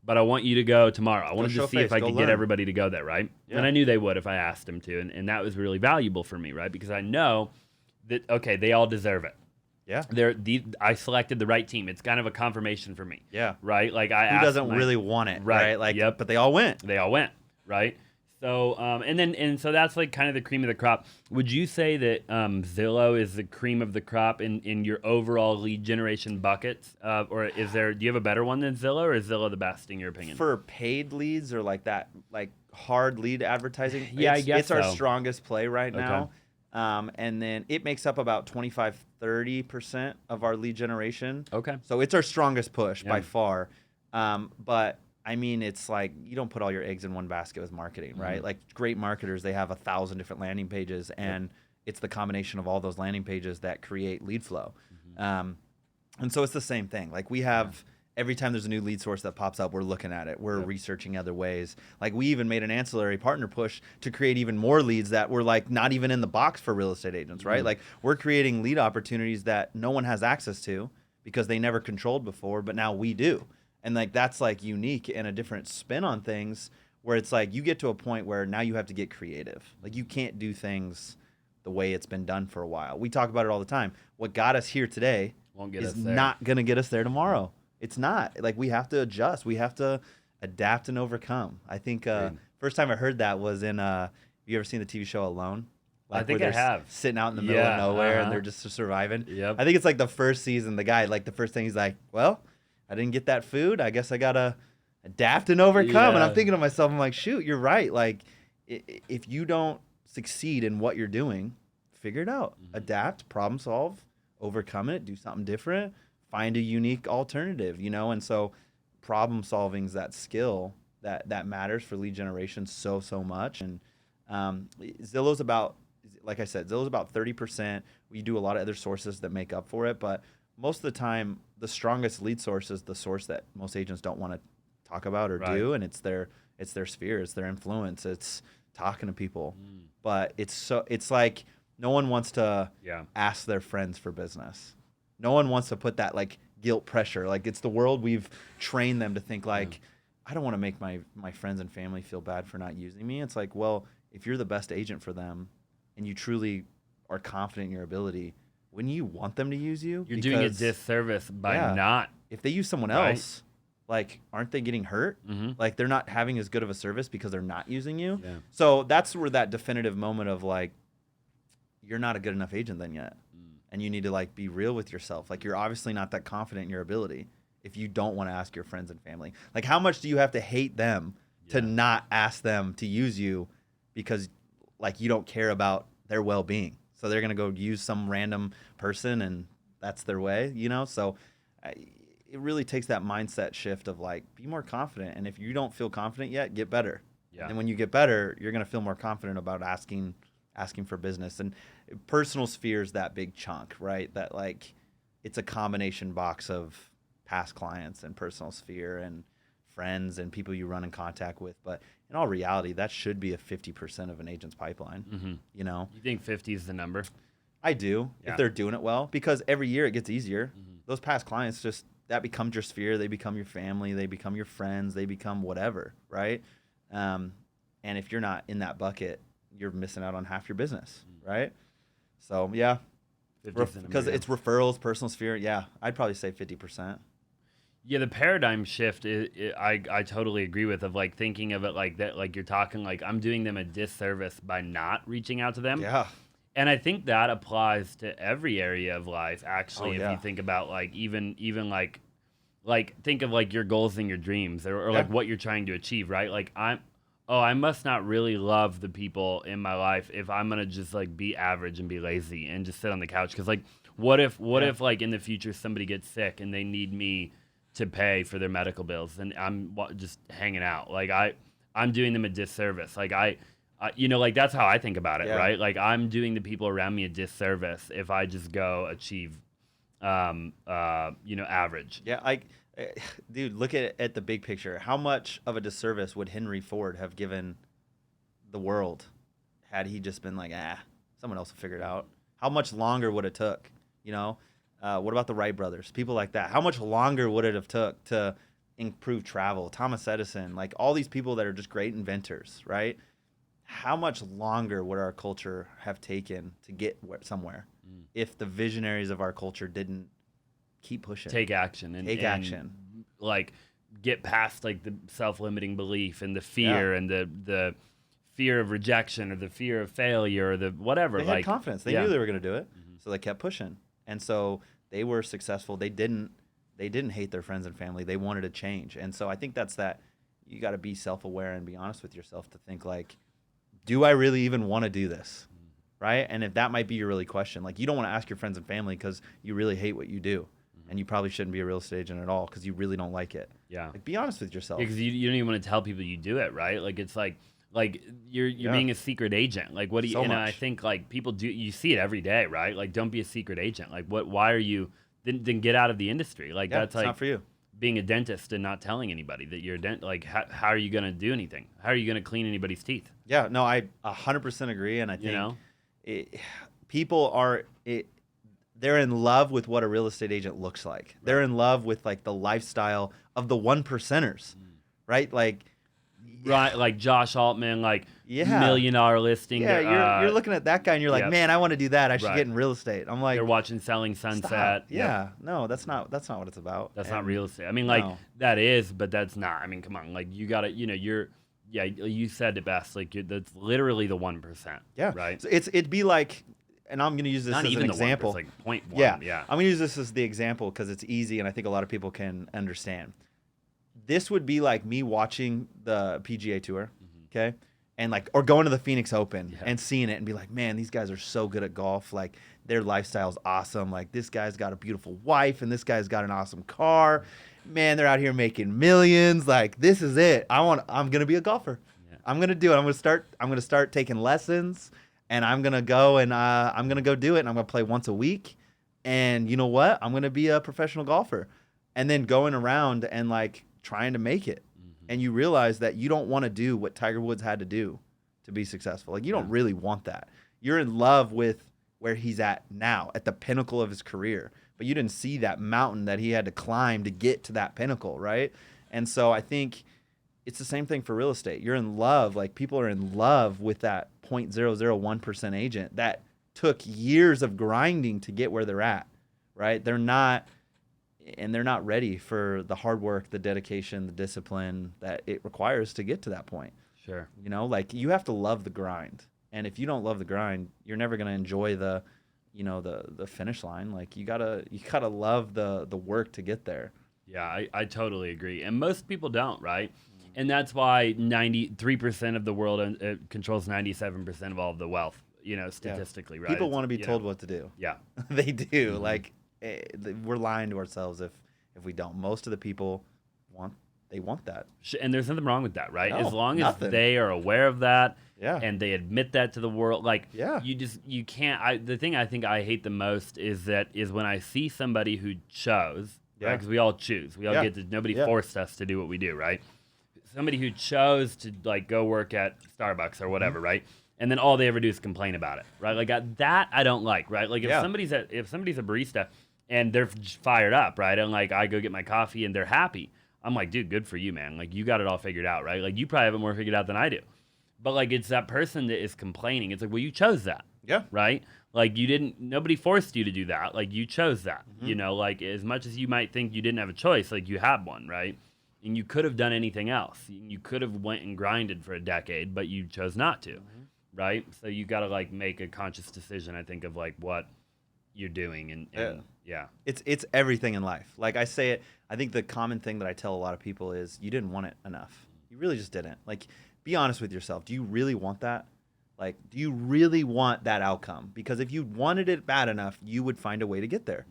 but I want you to go tomorrow. I wanted to see if I could get everybody to go there, right? Yeah. And I knew they would if I asked them to, and that was really valuable for me, right? Because I know that, okay, they all deserve it. Yeah. I selected the right team. It's kind of a confirmation for me. Yeah. Right? Like Who doesn't really want it, right? Like, yep. But they all went. They all went, right? So, so that's like kind of the cream of the crop. Would you say that Zillow is the cream of the crop in your overall lead generation buckets? Or do you have a better one than Zillow, or is Zillow the best in your opinion? For paid leads or like that, like hard lead advertising, I guess it's our strongest play right now. And then it makes up about 25-30% of our lead generation. Okay. So it's our strongest push by far. But I mean, it's like you don't put all your eggs in one basket with marketing, right? Like great marketers, they have 1,000 different landing pages, and it's the combination of all those landing pages that create lead flow. And so it's the same thing. Like we have every time there's a new lead source that pops up, we're looking at it. We're researching other ways. Like we even made an ancillary partner push to create even more leads that were like not even in the box for real estate agents, right? Like we're creating lead opportunities that no one has access to because they never controlled before, but now we do. And like that's like unique and a different spin on things where it's like you get to a point where now you have to get creative. Like you can't do things the way it's been done for a while. We talk about it all the time. What got us here today is not going to get us there tomorrow. It's not. Like we have to adjust. We have to adapt and overcome. I think first time I heard that was in you ever seen the TV show Alone? Like I think I have. Sitting out in the middle of nowhere and they're just surviving. Yep. I think it's like the first season, the guy, like the first thing he's like, well, I didn't get that food. I guess I got to adapt and overcome. And I'm thinking to myself, I'm like, shoot, you're right. Like if you don't succeed in what you're doing, figure it out. Adapt, problem solve, overcome it, do something different, find a unique alternative, you know? And so problem solving is that skill that matters for lead generation so much. And Zillow's about, like I said, Zillow's about 30%. We do a lot of other sources that make up for it, but most of the time, the strongest lead source is the source that most agents don't want to talk about or do, and it's their sphere, it's their influence, it's talking to people. But it's like no one wants to ask their friends for business. No one wants to put that like guilt pressure. Like it's the world we've trained them to think like, I don't want to make my friends and family feel bad for not using me. It's like, well, if you're the best agent for them and you truly are confident in your ability, wouldn't you want them to use you? You're doing a disservice by not. If they use someone else, like, aren't they getting hurt? Like, they're not having as good of a service because they're not using you. Yeah. So that's where that definitive moment of, like, you're not a good enough agent then yet. And you need to, like, be real with yourself. Like, you're obviously not that confident in your ability if you don't want to ask your friends and family. Like, how much do you have to hate them to not ask them to use you because, like, you don't care about their well-being? So they're going to go use some random person and that's their way, you know? So it really takes that mindset shift of like, be more confident. And if you don't feel confident yet, get better. Yeah. And when you get better, you're going to feel more confident about asking for business. And personal sphere is that big chunk, right? That like, it's a combination box of past clients and personal sphere and friends and people you run in contact with. But in all reality, that should be a 50% of an agent's pipeline, you know? You think 50 is the number? I do, if they're doing it well, because every year it gets easier. Those past clients that becomes your sphere. They become your family. They become your friends. They become whatever, right? And if you're not in that bucket, you're missing out on half your business, right? So, yeah, because it's referrals, personal sphere. Yeah, I'd probably say 50%. Yeah, the paradigm shift, I totally agree with, of like thinking of it like that, like you're talking like I'm doing them a disservice by not reaching out to them. Yeah. And I think that applies to every area of life, actually, if you think about like even like think of like your goals and your dreams or like what you're trying to achieve, right? Like I must not really love the people in my life if I'm going to just like be average and be lazy and just sit on the couch. Because like what if like in the future somebody gets sick and they need me to pay for their medical bills and I'm just hanging out? Like I'm doing them a disservice. Like You know, like that's how I think about it, Yeah. right? Like I'm doing the people around me a disservice if I just go achieve, average. Yeah, dude, look at the big picture. How much of a disservice would Henry Ford have given the world had he just been like, someone else will figure it out? How much longer would it took? You know, what about the Wright brothers? People like that. How much longer would it have took to improve travel? Thomas Edison, like all these people that are just great inventors, right? How much longer would our culture have taken to get somewhere if the visionaries of our culture didn't keep pushing? Take action and like get past like the self-limiting belief and the fear and the fear of rejection or the fear of failure or the whatever. They had confidence. They knew they were going to do it, so they kept pushing. And so they were successful. They didn't hate their friends and family. They wanted to change. And so I think that's that. You got to be self-aware and be honest with yourself to think like, do I really even want to do this? Right? And if that might be your really question, like you don't want to ask your friends and family because you really hate what you do. And you probably shouldn't be a real estate agent at all because you really don't like it. Yeah. Like be honest with yourself. Because you don't even want to tell people you do it, right? Like it's like you're being a secret agent. Like what do you? So and much. I think like people do. You see it every day, right? Like don't be a secret agent. Like what? Why are you? Then get out of the industry. Like that's it's like not for you. Being a dentist and not telling anybody that you're a dentist. Like how are you going to do anything? How are you going to clean anybody's teeth? Yeah. No, I 100% agree, and I think people are they're in love with what a real estate agent looks like. Right. They're in love with like the lifestyle of the 1%ers, right? Like. Right, like Josh Altman, like $1 million listing. Yeah, you're looking at that guy and you're like, man, I want to do that. I should get in real estate. I'm like, they're watching Selling Sunset. Stop. Yeah, no, that's not what it's about. That's not real estate. I mean, like that is, but that's not. I mean, come on, like you gotta, you said it best. Like that's literally the 1%. Yeah, right. So it'd be like, and I'm gonna use this not as even an the example. 1%, like 0.1. Yeah, I'm gonna use this as the example because it's easy and I think a lot of people can understand. This would be like me watching the PGA Tour, okay? And like, or going to the Phoenix Open and seeing it and be like, man, these guys are so good at golf. Like, their lifestyle's awesome. Like, this guy's got a beautiful wife and this guy's got an awesome car. Man, they're out here making millions. Like, this is it. I'm gonna be a golfer. Yeah. I'm gonna do it. I'm gonna start taking lessons, and I'm gonna go and I'm gonna go do it. And I'm gonna play once a week. And you know what? I'm gonna be a professional golfer. And then going around and like trying to make it. And you realize that you don't want to do what Tiger Woods had to do to be successful. Like you don't really want that. You're in love with where he's at now, at the pinnacle of his career. But you didn't see that mountain that he had to climb to get to that pinnacle, right? And so I think it's the same thing for real estate. You're in love, like people are in love with that 0.001% agent that took years of grinding to get where they're at, right? They're not ready for the hard work, the dedication, the discipline that it requires to get to that point. Sure. You know, like you have to love the grind. And if you don't love the grind, you're never going to enjoy the finish line. Like you gotta love the work to get there. Yeah, I totally agree. And most people don't, right? And that's why 93% of the world controls 97% of all of the wealth, statistically, right? People want to be told what to do. Yeah. They do. Like, we're lying to ourselves if we don't. Most of the people want that, and there's nothing wrong with that, right? No, as long nothing. as they are aware of that, Yeah. and they admit that to the world. Like, Yeah. you can't. The thing I think I hate the most is when I see somebody who chose, right? Because we all choose, we all get to. Nobody forced us to do what we do, right? Somebody who chose to like go work at Starbucks or whatever, right? And then all they ever do is complain about it, right? Like that I don't like, right? Like if somebody's a barista and they're fired up, right? And like I go get my coffee and they're happy. I'm like, dude, good for you, man. Like you got it all figured out, right? Like you probably have it more figured out than I do. But like it's that person that is complaining. It's like, well, you chose that. Yeah. Right? Like nobody forced you to do that. Like you chose that. Like as much as you might think you didn't have a choice, like you had one, right? And you could have done anything else. You could have went and grinded for a decade, but you chose not to. Right? So you got to like make a conscious decision, I think, of like what you're doing and It's everything in life. Like I say it, I think the common thing that I tell a lot of people is you didn't want it enough. You really just didn't. Like be honest with yourself. Do you really want that? Like do you really want that outcome? Because if you wanted it bad enough, you would find a way to get there.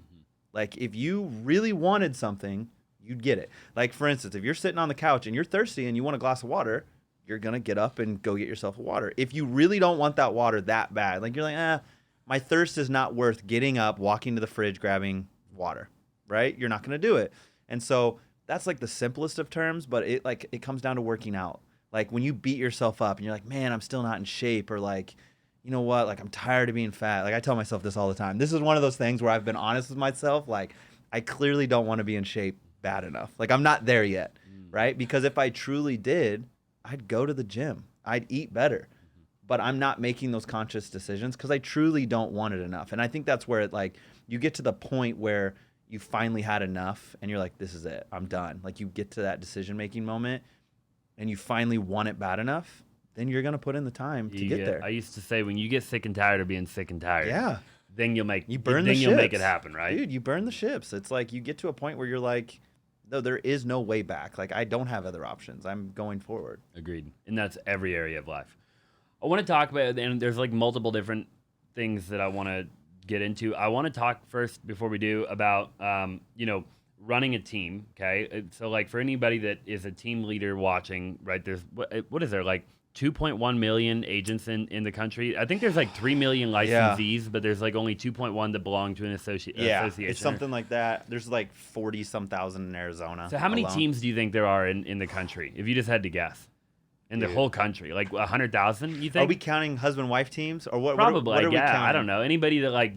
Like if you really wanted something, you'd get it. Like for instance, if you're sitting on the couch and you're thirsty and you want a glass of water, you're going to get up and go get yourself a water. If you really don't want that water that bad, like you're like, my thirst is not worth getting up, walking to the fridge, grabbing water, right? You're not going to do it. And so that's like the simplest of terms, but it comes down to working out. Like when you beat yourself up and you're like, man, I'm still not in shape, or like, you know what? Like I'm tired of being fat. Like I tell myself this all the time. This is one of those things where I've been honest with myself. Like I clearly don't want to be in shape bad enough. Like I'm not there yet, right? Because if I truly did, I'd go to the gym. I'd eat better. But I'm not making those conscious decisions because I truly don't want it enough. And I think that's where you get to the point where you finally had enough and you're like, this is it. I'm done. Like you get to that decision-making moment and you finally want it bad enough, then you're going to put in the time to get there. I used to say when you get sick and tired of being sick and tired, then you'll make you'll make it happen, right? Dude, you burn the ships. It's like you get to a point where you're like, no, there is no way back. Like I don't have other options. I'm going forward. Agreed. And that's every area of life. I want to talk about, and there's like multiple different things that I want to get into. I want to talk first before we do about, running a team. Okay. So like for anybody that is a team leader watching, right, there's, what is there, like 2.1 million agents in the country. I think there's like 3 million licensees, but there's like only 2.1 that belong to an association. It's something like that. There's like 40-some thousand in Arizona. So how many alone. teams do you think there are in the country, if you just had to guess? In the whole country, like 100,000, you think? Are we counting husband-wife teams, or what? Probably, what are we counting? I don't know. Anybody that like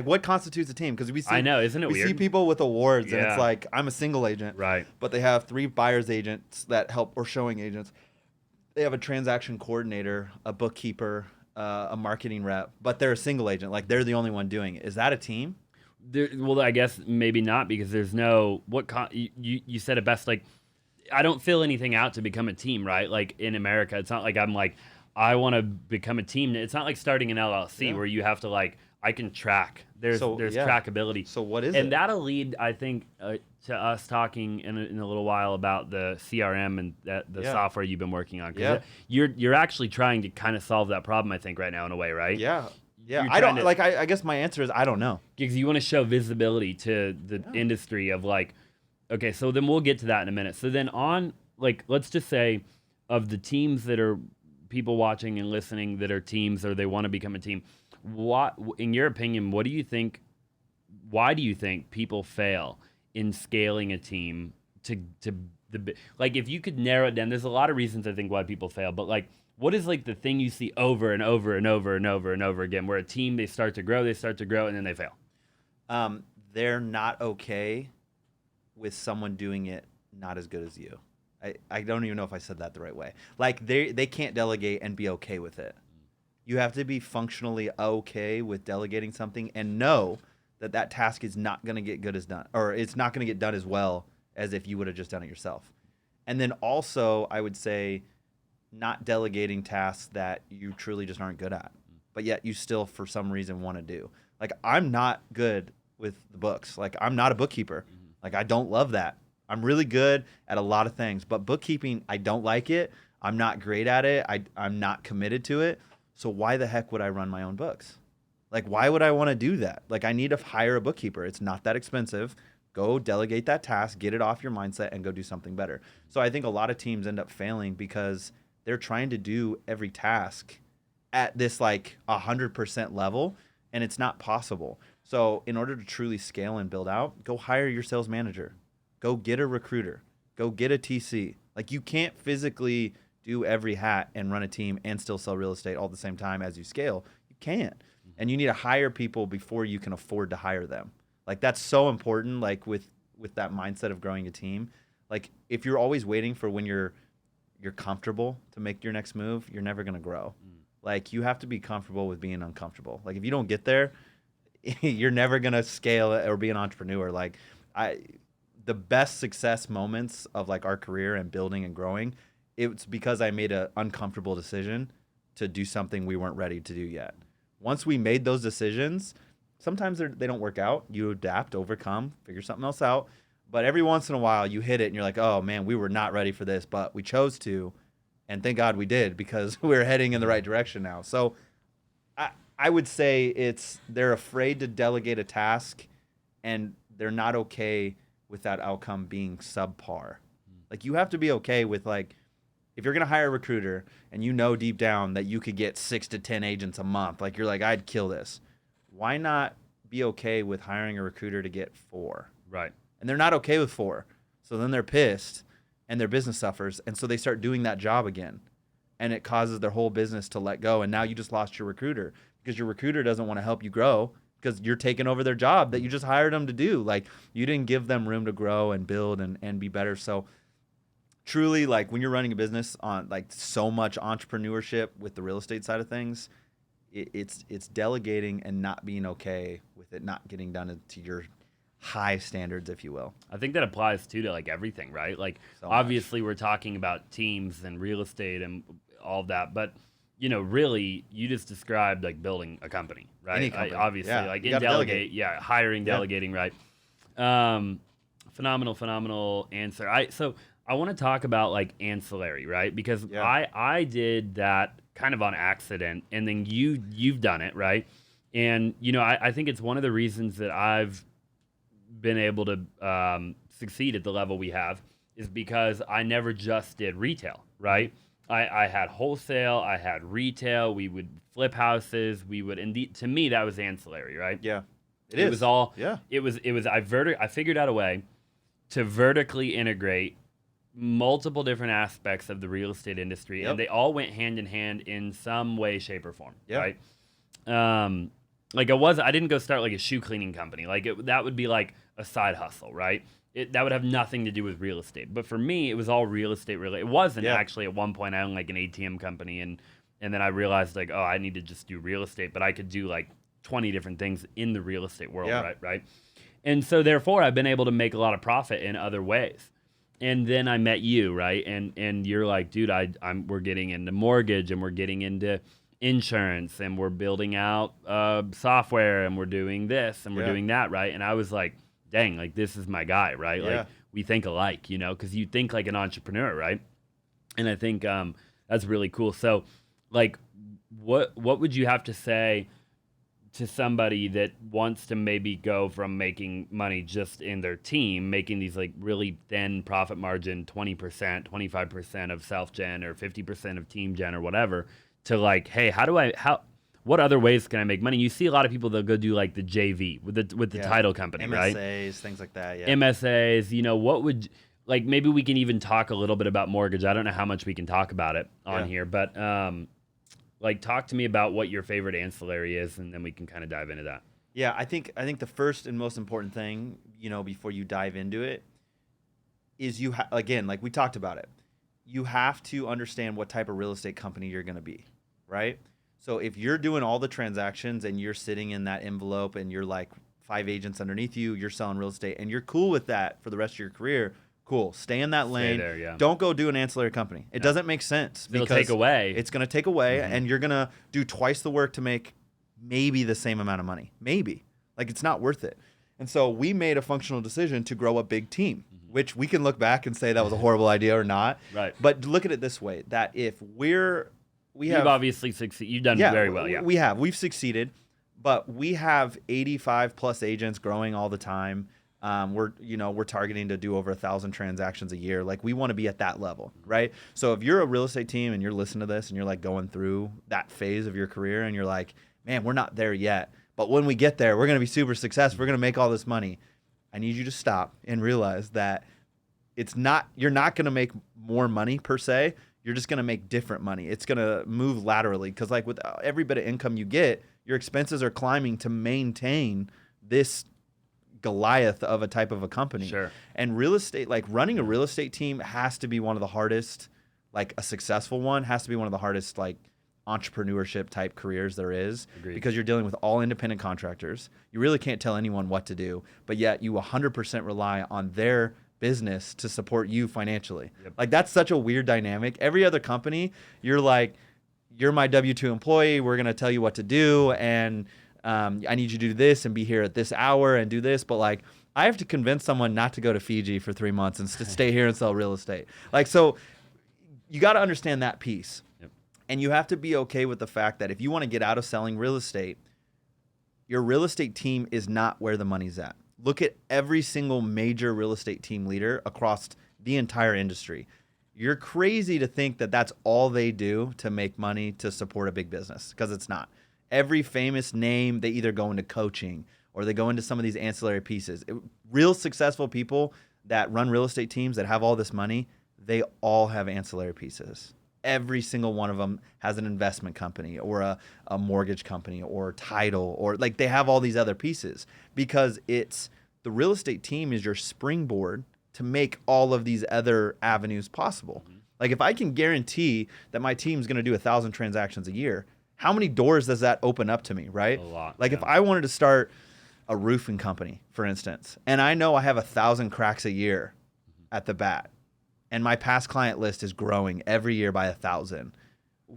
what constitutes a team? Because we see, I know, isn't it weird? We see people with awards, and it's like I'm a single agent, right? But they have 3 buyers agents that help, or showing agents. They have a transaction coordinator, a bookkeeper, a marketing rep, but they're a single agent. Like they're the only one doing it. Is that a team? Well, I guess maybe not, because there's no you said it best. Like, I don't fill anything out to become a team, right? Like in America, it's not like I'm like, I want to become a team. It's not like starting an LLC where you have to like, I can track. There's trackability. So what is it? it? And that'll lead, I think, to us talking in a little while about the CRM and the software you've been working on. You're actually trying to kind of solve that problem, I think, right now in a way, right? Yeah. I don't like. I guess my answer is I don't know. Because you want to show visibility to the industry of like. Okay, so then we'll get to that in a minute. So then on, like, let's just say of the teams that are people watching and listening that are teams or they want to become a team, what, in your opinion, why do you think people fail in scaling a team to like, if you could narrow it down, there's a lot of reasons I think why people fail, but like, what is like the thing you see over and over and over and over and over again where a team, they start to grow, and then they fail? They're not okay with someone doing it not as good as you. I don't even know if I said that the right way. Like they can't delegate and be okay with it. You have to be functionally okay with delegating something and know that task is not going to get done, or it's not going to get done as well as if you would have just done it yourself. And then also, I would say not delegating tasks that you truly just aren't good at, but yet you still for some reason want to do. Like I'm not good with the books. Like I'm not a bookkeeper. Like, I don't love that. I'm really good at a lot of things, but bookkeeping, I don't like it. I'm not great at it. I'm not committed to it. So why the heck would I run my own books? Like, why would I want to do that? Like, I need to hire a bookkeeper. It's not that expensive. Go delegate that task, get it off your mindset, and go do something better. So I think a lot of teams end up failing because they're trying to do every task at this, like, 100% level, and it's not possible. So in order to truly scale and build out, go hire your sales manager. Go get a recruiter. Go get a TC. Like you can't physically do every hat and run a team and still sell real estate all at the same time as you scale. You can't. And you need to hire people before you can afford to hire them. Like that's so important, like with that mindset of growing a team. Like if you're always waiting for when you're comfortable to make your next move, you're never going to grow. Like you have to be comfortable with being uncomfortable. Like if you don't get there, you're never going to scale or be an entrepreneur. Like the best success moments of like our career and building and growing, it's because I made an uncomfortable decision to do something we weren't ready to do yet. Once we made those decisions, sometimes they don't work out. You adapt, overcome, figure something else out. But every once in a while you hit it and you're like, oh man, we were not ready for this, but we chose to. And thank God we did, because we're heading in the right direction now. So I would say they're afraid to delegate a task and they're not okay with that outcome being subpar. Like you have to be okay with like if you're going to hire a recruiter and you know deep down that you could get 6 to 10 agents a month, like you're like, I'd kill this. Why not be okay with hiring a recruiter to get 4? Right. And they're not okay with 4. So then they're pissed and their business suffers. And so they start doing that job again. And it causes their whole business to let go. And now you just lost your recruiter because your recruiter doesn't want to help you grow because you're taking over their job that you just hired them to do. Like, you didn't give them room to grow and build and be better. So truly, like, when you're running a business on like so much entrepreneurship with the real estate side of things, it's delegating and not being okay with it not getting done to your high standards, if you will. I think that applies too to like everything, right? Like, So obviously we're talking about teams and real estate and all of that, but you know, really, you just described like building a company, right? Any company. Obviously, Yeah. like You in gotta delegate, delegate. hiring, Yeah. delegating, right? Phenomenal answer. So I want to talk about like ancillary, right? Because Yeah. I did that kind of on accident, and then you've done it, right? And you know, I think it's one of the reasons that I've been able to succeed at the level we have is because I never just did retail, right? I had wholesale, I had retail, we would flip houses, to me that was ancillary, right? Yeah. It was all, Yeah. I figured out a way to vertically integrate multiple different aspects of the real estate industry, Yep. and they all went hand in hand in some way, shape, or form, Yep. right? Like I didn't go start like a shoe cleaning company. Like that would be like a side hustle, right? That would have nothing to do with real estate. But for me, it was all real estate related. It wasn't Yeah. actually at one point. I owned like an ATM company, and then I realized like, oh, I need to just do real estate, but I could do like 20 different things in the real estate world, Yeah. right? And so therefore, I've been able to make a lot of profit in other ways. And then I met you, right? And you're like, dude, we're getting into mortgage, and we're getting into insurance, and we're building out software, and we're doing this, and we're Yeah. doing that, right? And I was like, dang, like this is my guy, right? Yeah. Like we think alike, you know, because you think like an entrepreneur, right? And I think that's really cool. So, like, what would you have to say to somebody that wants to maybe go from making money just in their team, making these like really thin profit margin, 20%, 25% of self-gen or 50% of team gen or whatever, to like, hey, what other ways can I make money? You see a lot of people that go do like the JV with the Yeah. title company, right? MSAs, things like that. Yeah. MSAs, you know, like maybe we can even talk a little bit about mortgage. I don't know how much we can talk about it on Yeah. here, but like talk to me about what your favorite ancillary is, and then we can kind of dive into that. Yeah, I think the first and most important thing, you know, before you dive into it, is again, like we talked about it, you have to understand what type of real estate company you're going to be, right? So if you're doing all the transactions and you're sitting in that envelope and you're like 5 agents underneath you, you're selling real estate, and you're cool with that for the rest of your career, cool. Stay in that lane. there, yeah. Don't go do an ancillary company. It doesn't make sense. It'll because take away. It's going to take away, Mhm. and you're going to do twice the work to make maybe the same amount of money. Maybe. Like, it's not worth it. And so we made a functional decision to grow a big team, which we can look back and say that was a horrible idea or not. Right. But look at it this way, that if You've obviously succeeded. You've done very well, yeah. We've succeeded, but we have 85 plus agents growing all the time. We're targeting to do over 1,000 transactions a year. Like, we want to be at that level, right? So if you're a real estate team and you're listening to this and you're like going through that phase of your career and you're like, man, we're not there yet, but when we get there, we're going to be super successful. We're going to make all this money. I need you to stop and realize that you're not going to make more money per se. You're just going to make different money. It's going to move laterally, because like with every bit of income you get, your expenses are climbing to maintain this Goliath of a type of a company. Sure. And real estate, like running a real estate team, has to be one of the hardest, like a successful one, has to be one of the hardest, like entrepreneurship type careers there is. Agreed. Because you're dealing with all independent contractors. You really can't tell anyone what to do, but yet you 100% rely on their business to support you financially. Yep. Like, that's such a weird dynamic. Every other company, you're like, you're my W-2 employee. We're going to tell you what to do. And I need you to do this and be here at this hour and do this. But like, I have to convince someone not to go to Fiji for 3 months and stay here and sell real estate. Like, so you got to understand that piece. Yep. And you have to be okay with the fact that if you want to get out of selling real estate, your real estate team is not where the money's at. Look at every single major real estate team leader across the entire industry. You're crazy to think that that's all they do to make money to support a big business, because it's not. Every famous name, they either go into coaching or they go into some of these ancillary pieces. Real successful people that run real estate teams that have all this money, they all have ancillary pieces. Every single one of them has an investment company or a mortgage company or title, or like they have all these other pieces, because it's the real estate team is your springboard to make all of these other avenues possible. Mm-hmm. Like if I can guarantee that my team's going to do 1,000 transactions a year, how many doors does that open up to me, right? A lot. Like if I wanted to start a roofing company, for instance, and I know I have 1,000 cracks a year at the bat, and my past client list is growing every year by 1,000.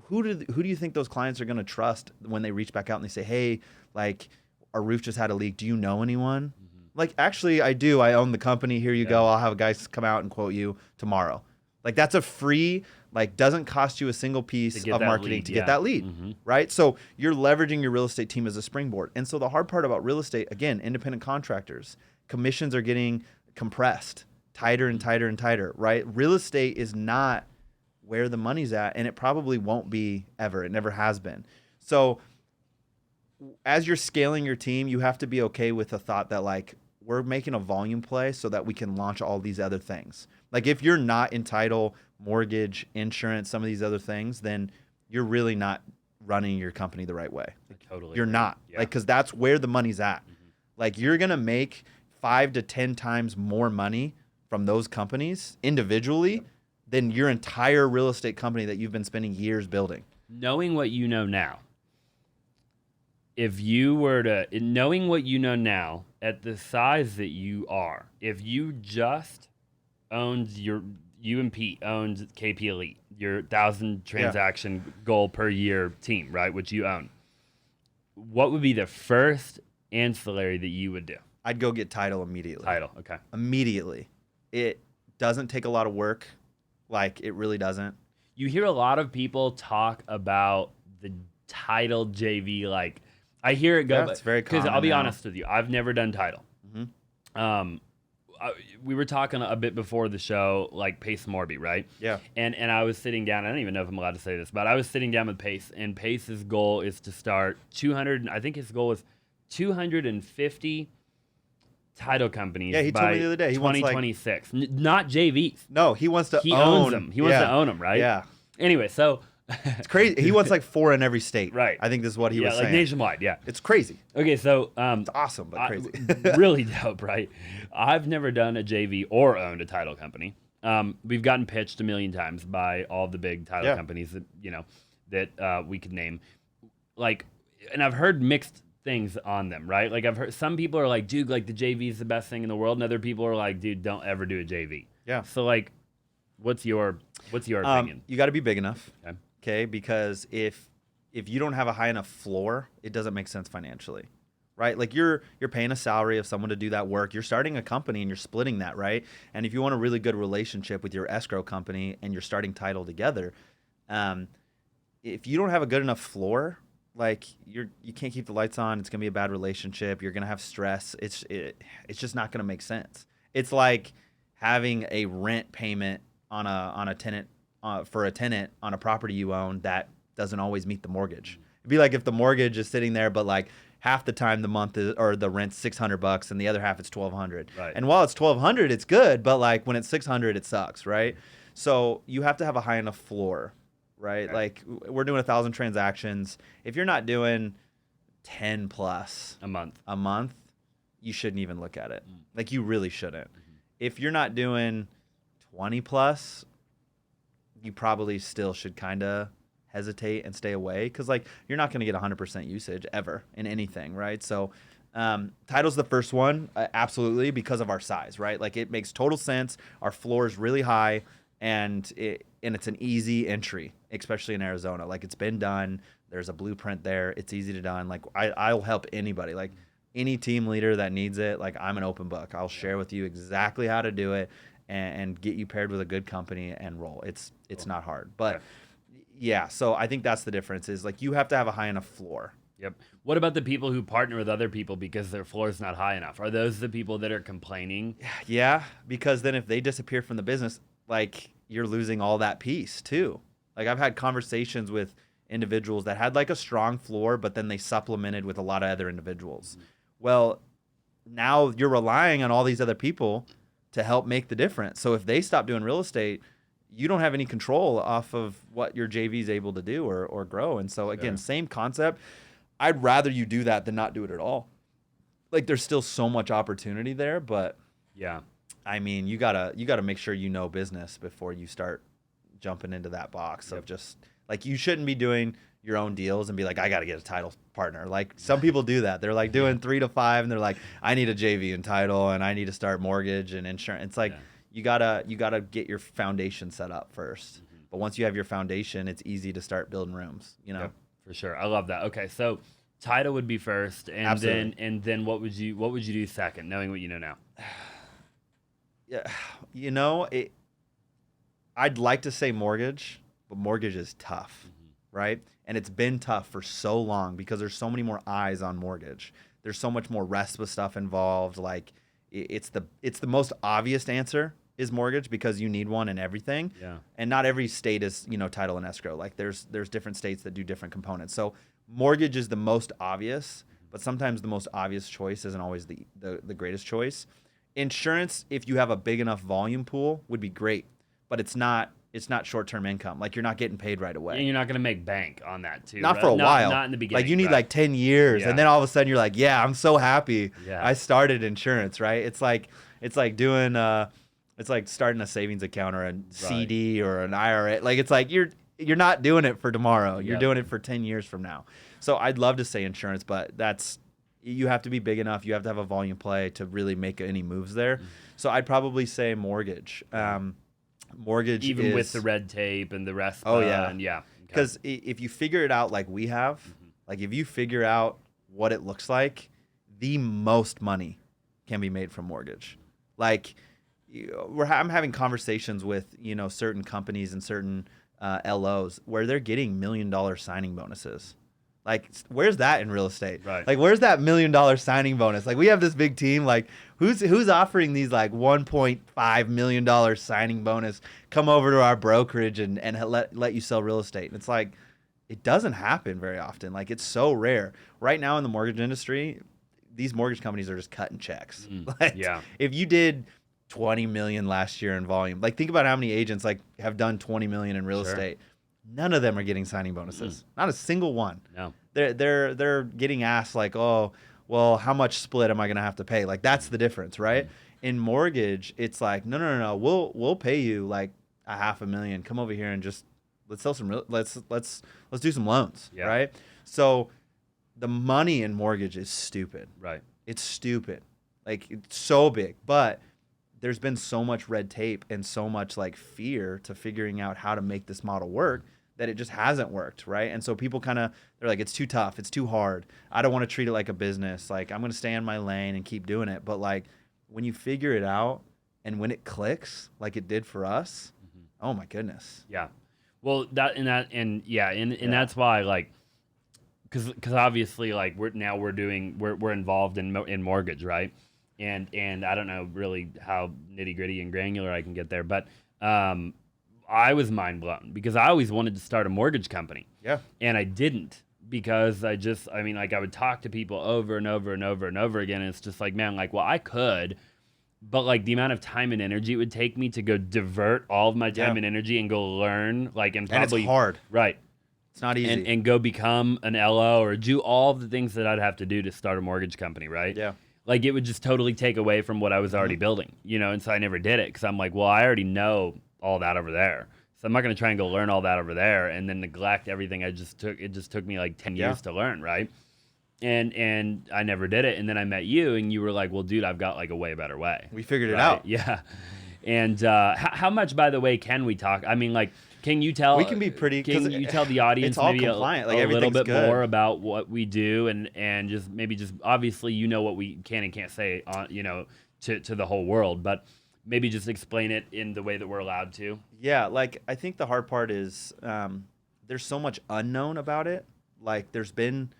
Who do you think those clients are going to trust when they reach back out and they say, hey, like our roof just had a leak. Do you know anyone? Mm-hmm. Like, actually, I do. I own the company. Here you go. I'll have guys come out and quote you tomorrow. Like that's a free, like doesn't cost you a single piece of marketing to get that lead, mm-hmm. right? So you're leveraging your real estate team as a springboard. And so the hard part about real estate, again, independent contractors, commissions are getting compressed tighter and tighter and tighter, right? Real estate is not where the money's at, and it probably won't be ever. It never has been. So as you're scaling your team, you have to be okay with the thought that like we're making a volume play so that we can launch all these other things. Like if you're not in title, mortgage, insurance, some of these other things, then you're really not running your company the right way. Totally. You're not. Yeah. Like, cause that's where the money's at. Mm-hmm. Like you're going to make 5 to 10 times more money from those companies individually than your entire real estate company that you've been spending years building. Knowing what you know now, knowing what you know now at the size that you are, if you just owned you and Pete owned KP Elite, your 1,000 transaction goal per year team, right? Which you own. What would be the first ancillary that you would do? I'd go get title immediately. Title, okay. Immediately. It doesn't take a lot of work. Like, it really doesn't. You hear a lot of people talk about the title JV. Like, I hear it go. Yeah, it's very common. Because I'll be now. honest with you, I've never done title. Mm-hmm. We were talking a bit before the show, like Pace Morby, right? Yeah. And I was sitting down. I don't even know if I'm allowed to say this, but I was sitting down with Pace, and Pace's goal is to start 200. I think his goal was 250 title companies. Yeah, he told me the other day. He 2026, not JVs. No, he wants to he own. Owns them. He wants to own them, right? Yeah. Anyway, so it's crazy. He wants like 4 in every state. Right. I think this is what he was saying. Like nationwide. Yeah. It's crazy. Okay, so it's awesome, but crazy. Really dope, right? I've never done a JV or owned a title company. We've gotten pitched a million times by all the big title companies that we could name. Like, and I've heard mixed things on them, right? Like I've heard some people are like, dude, like the JV is the best thing in the world, and other people are like, dude, don't ever do a JV. Yeah. So like, what's your opinion? You got to be big enough. Okay. Because if you don't have a high enough floor, it doesn't make sense financially, right? Like you're paying a salary of someone to do that work. You're starting a company and you're splitting that, right? And if you want a really good relationship with your escrow company and you're starting title together, if you don't have a good enough floor, like you can't keep the lights on. It's gonna be a bad relationship. You're gonna have stress. It's just not gonna make sense. It's like having a rent payment on a tenant for a tenant on a property you own that doesn't always meet the mortgage. It'd be like if the mortgage is sitting there, but like half the time the month is, or the rent's $600 and the other half it's $1,200. Right. And while it's $1,200, it's good, but like when it's $600, it sucks, right? So you have to have a high enough floor. Right? Okay. Like we're doing 1,000 transactions. If you're not doing 10 plus a month, you shouldn't even look at it. Like you really shouldn't. Mm-hmm. If you're not doing 20 plus, you probably still should kind of hesitate and stay away, because like you're not going to get 100% usage ever in anything, right? So title's the first one, absolutely, because of our size, right? Like it makes total sense. Our floor is really high, and it's an easy entry, especially in Arizona. Like it's been done. There's a blueprint there. It's easy to done. Like I'll help anybody. Like any team leader that needs it, like I'm an open book. I'll share with you exactly how to do it and get you paired with a good company and roll. It's not hard. But yeah, so I think that's the difference is like you have to have a high enough floor. Yep. What about the people who partner with other people because their floor is not high enough? Are those the people that are complaining? Yeah, because then if they disappear from the business, like you're losing all that piece too. Like I've had conversations with individuals that had like a strong floor, but then they supplemented with a lot of other individuals. Well, now you're relying on all these other people to help make the difference. So if they stop doing real estate, you don't have any control off of what your JV is able to do or grow. And so again, same concept. I'd rather you do that than not do it at all. Like there's still so much opportunity there, but yeah, I mean, you gotta make sure you know business before you start jumping into that box of just like you shouldn't be doing your own deals and be like, I got to get a title partner. Like some people do that. They're like doing 3 to 5 and they're like, I need a JV in title and I need to start mortgage and insurance. It's like you gotta get your foundation set up first. But once you have your foundation, it's easy to start building rooms. You know, for sure. I love that. Okay, so title would be first, and Absolutely. then what would you do second, knowing what you know now? Yeah, you know, I'd like to say mortgage, but mortgage is tough, right? And it's been tough for so long because there's so many more eyes on mortgage. There's so much more RESPA stuff involved. Like it's the most obvious answer is mortgage because you need one in everything. Yeah. And not every state is, title and escrow. Like there's different states that do different components. So mortgage is the most obvious, but sometimes the most obvious choice isn't always the greatest choice. Insurance, if you have a big enough volume pool, would be great, but it's not short-term income. Like you're not getting paid right away. And you're not going to make bank on that too. Not right? for a while. Not in the beginning. Like you need like 10 years, and then all of a sudden you're like, yeah, I'm so happy. Yeah. I started insurance, right? It's like doing it's like starting a savings account or a CD or an IRA. Like it's like you're not doing it for tomorrow. You're doing it for 10 years from now. So I'd love to say insurance, but you have to be big enough. You have to have a volume play to really make any moves there. So I'd probably say mortgage. Mortgage even with the red tape and the rest. Oh yeah, and because if you figure it out like we have, like if you figure out what it looks like, the most money can be made from mortgage. Like I'm having conversations with certain companies and certain LOs where they're getting $1 million signing bonuses. Like, where's that in real estate? Right. Like, where's that $1 million signing bonus? Like, we have this big team. Like, who's offering these like $1.5 million signing bonus? Come over to our brokerage and let you sell real estate. And it's like, it doesn't happen very often. Like, it's so rare. Right now in the mortgage industry, these mortgage companies are just cutting checks. Like, if you did 20 million last year in volume, like think about how many agents like have done 20 million in real estate. None of them are getting signing bonuses. Not a single one. No. They're getting asked like, oh, well, how much split am I gonna have to pay? Like that's the difference, right? In mortgage, it's like, no. We'll pay you like $500,000. Come over here and just let's sell some let's do some loans, right? So the money in mortgage is stupid. Right. It's stupid. Like it's so big, but there's been so much red tape and so much like fear to figuring out how to make this model work that it just hasn't worked, right? And so people they're like, it's too tough, it's too hard. I don't want to treat it like a business. Like I'm gonna stay in my lane and keep doing it. But like when you figure it out and when it clicks, like it did for us, oh my goodness. Yeah. Well, that's why like, because obviously like we're involved in mortgage, right? And I don't know really how nitty gritty and granular I can get there, but I was mind blown because I always wanted to start a mortgage company. Yeah. And I didn't because I would talk to people over and over and over and over again. And it's just like, man, like, well, I could, but like the amount of time and energy it would take me to go divert all of my time and energy and go learn, like, and probably it's hard. Right. It's not easy. And go become an LO or do all the things that I'd have to do to start a mortgage company. Right. Yeah. Like it would just totally take away from what I was already building, and so I never did it because I'm like, well, I already know all that over there. So I'm not going to try and go learn all that over there and then neglect everything I just took. It just took me like 10 years to learn, right? And I never did it. And then I met you and you were like, well, dude, I've got like a way better way. We figured it out. Yeah. And how much, by the way, can we talk? I mean, like, can you tell? We can be pretty. Can you tell the audience maybe a little bit more about what we do and just obviously what we can and can't say on to the whole world, but maybe just explain it in the way that we're allowed to. Yeah, like I think the hard part is there's so much unknown about it. Like there's been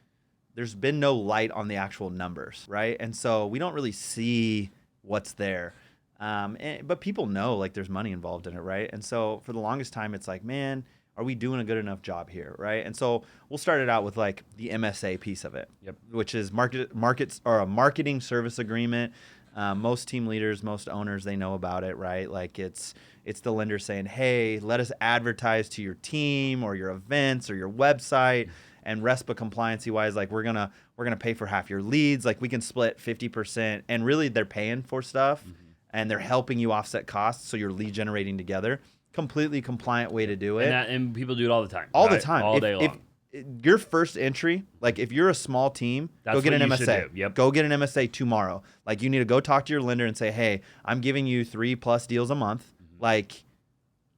no light on the actual numbers, right? And so we don't really see what's there. But people know like there's money involved in it, right? And so for the longest time, it's like, man, are we doing a good enough job here, right? And so we'll start it out with like the MSA piece of it, which is markets or a marketing service agreement. Most team leaders, most owners, they know about it, right? Like it's the lender saying, hey, let us advertise to your team or your events or your website. And RESPA compliancy wise, like we're gonna pay for half your leads. Like we can split 50%, and really they're paying for stuff, and they're helping you offset costs, so you're lead generating together. Completely compliant way to do it. And people do it all the time. All the time, all day long. If your first entry, like if you're a small team, go get an MSA. Yep. Go get an MSA tomorrow. Like you need to go talk to your lender and say, hey, I'm giving you 3+ deals a month. Like,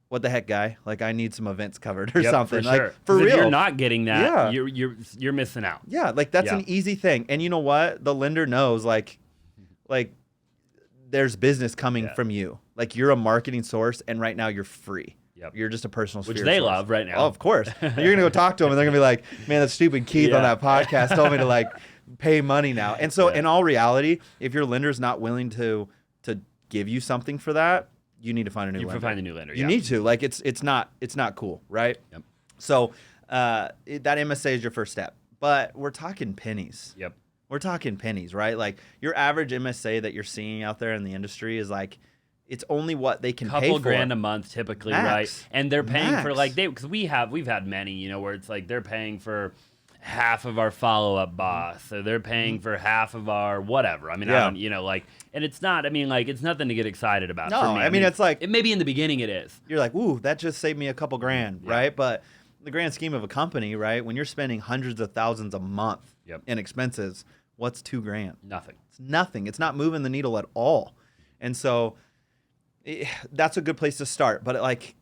what the heck, guy? Like, I need some events covered or something. For like, sure. For real. If you're not getting that, you're missing out. Yeah, like that's an easy thing. And you know what? The lender knows, like there's business coming from you. Like you're a marketing source, and right now you're free. Yep. You're just a personal Which sphere they source. love right now. Oh, of course. And you're gonna go talk to them, and they're gonna be like, "Man, that stupid Keith on that podcast told me to like pay money now." And so, in all reality, if your lender's not willing to give you something for that, you need to find a new lender. You find a new lender. You need to. Like it's not cool, right? Yep. So that MSA is your first step, but we're talking pennies. Yep. We're talking pennies, right? Like your average MSA that you're seeing out there in the industry is like, it's only what they can pay for. Couple grand a month typically, Max. right? And they're paying for Max. like because we've had many, where it's like they're paying for half of our follow-up boss, or they're paying for half of our whatever. I mean, I don't, and it's not. I mean, like it's nothing to get excited about. No, for me. I mean it's like it maybe in the beginning it is. You're like, ooh, that just saved me a couple grand, right? But in the grand scheme of a company, right? When you're spending hundreds of thousands a month in expenses, what's $2,000? Nothing. It's nothing. It's not moving the needle at all. And so that's a good place to start. But like,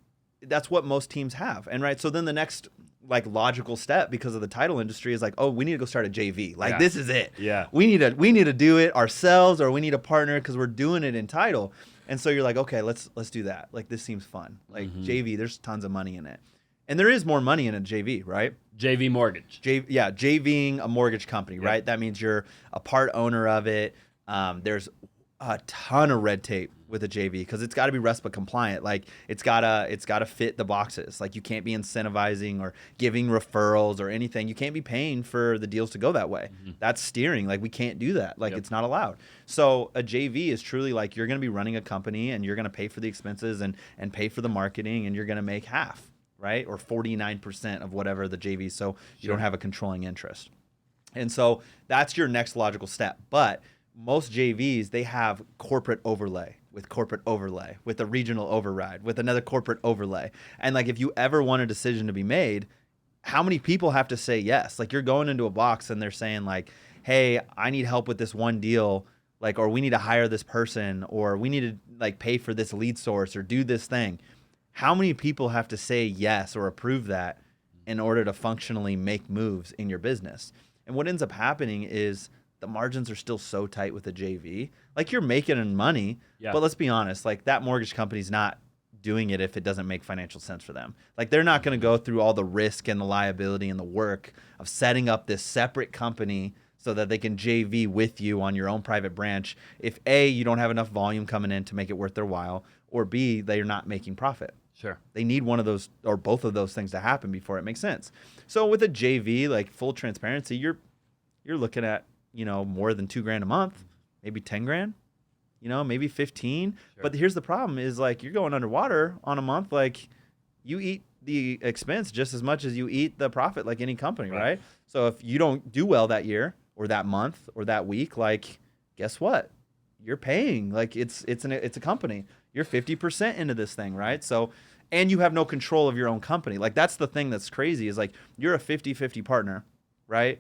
that's what most teams have. And right. So then the next like logical step, because of the title industry, is like, oh, we need to go start a JV. Like this is it. Yeah. We need to do it ourselves, or we need a partner because we're doing it in title. And so you're like, okay, let's do that. Like this seems fun. Like JV, there's tons of money in it. And there is more money in a JV, right? JV mortgage. JVing a mortgage company, right? That means you're a part owner of it. There's a ton of red tape with a JV because it's got to be RESPA compliant. Like it's gotta fit the boxes. Like you can't be incentivizing or giving referrals or anything. You can't be paying for the deals to go that way. That's steering. Like we can't do that. Like it's not allowed. So a JV is truly like you're gonna be running a company and you're gonna pay for the expenses and pay for the marketing, and you're gonna make half. Right? Or 49% of whatever the JV, so you don't have a controlling interest. And so that's your next logical step. But most JVs, they have corporate overlay with a regional override, with another corporate overlay. And like if you ever want a decision to be made, how many people have to say yes? Like you're going into a box and they're saying like, hey, I need help with this one deal, like, or we need to hire this person, or we need to like pay for this lead source or do this thing. How many people have to say yes or approve that in order to functionally make moves in your business? And what ends up happening is the margins are still so tight with a JV. Like you're making money, but let's be honest, like that mortgage company's not doing it if it doesn't make financial sense for them. Like they're not going to go through all the risk and the liability and the work of setting up this separate company so that they can JV with you on your own private branch if A, you don't have enough volume coming in to make it worth their while, or B, they're not making profit. Sure. They need one of those or both of those things to happen before it makes sense. So with a JV, like full transparency, you're looking at, more than $2,000 a month, maybe 10 grand, maybe 15. Sure. But here's the problem is like you're going underwater on a month. Like you eat the expense just as much as you eat the profit, like any company, right? So if you don't do well that year or that month or that week, like guess what? You're paying. Like it's a company. You're 50% into this thing, right? So, and you have no control of your own company. Like that's the thing that's crazy is like you're a 50-50 partner, right?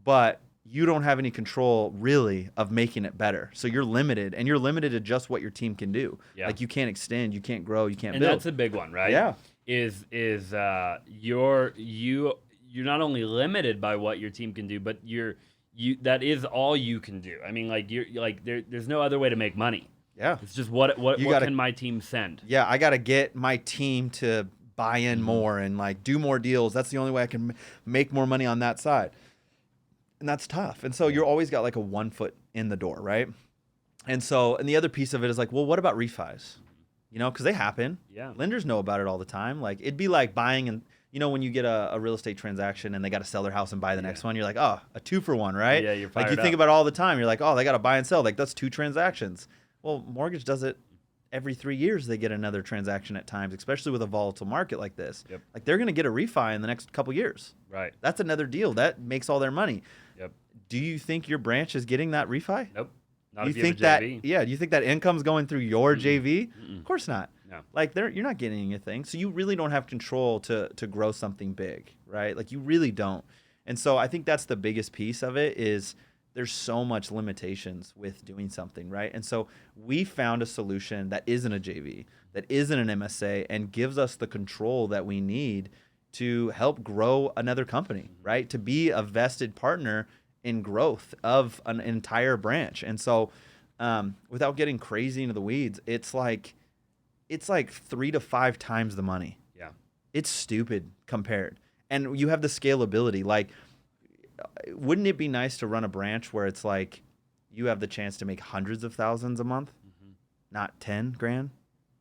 But you don't have any control really of making it better. So you're limited, and you're limited to just what your team can do. Yeah. Like you can't extend, you can't grow, you can't build. And that's a big one, right? Yeah. You're not only limited by what your team can do, but that is all you can do. I mean, like there's no other way to make money. Yeah. It's just what can my team send? Yeah, I got to get my team to buy in more and like do more deals. That's the only way I can make more money on that side. And that's tough. And so you're always got like a 1 foot in the door, right? And the other piece of it is like, well, what about refis? You know, because they happen. Yeah. Lenders know about it all the time. Like, it'd be like buying and, you know, when you get a real estate transaction and they got to sell their house and buy the next one, you're like, oh, a 2-for-1, right? Yeah, you're like, fired you think up. about it all the time. You're like, oh, they got to buy and sell. Like, that's 2 transactions. Well, mortgage does it every 3 years. They get another transaction at times, especially with a volatile market like this. Yep. Like, they're going to get a refi in the next couple years. Right. That's another deal. That makes all their money. Yep. Do you think your branch is getting that refi? Nope. Not You if you think have a that? JV. Yeah. Do you think that income's going through your JV? Of course not. No. Like, you're not getting anything, so you really don't have control to grow something big, right? Like, you really don't. And so I think that's the biggest piece of it is there's so much limitations with doing something, right? And so we found a solution that isn't a JV, that isn't an MSA, and gives us the control that we need to help grow another company, right? To be a vested partner in growth of an entire branch. And so without getting crazy into the weeds, it's like 3 to 5 times the money. Yeah. It's stupid compared. And you have the scalability. Like, wouldn't it be nice to run a branch where it's like you have the chance to make hundreds of thousands a month, not 10 grand,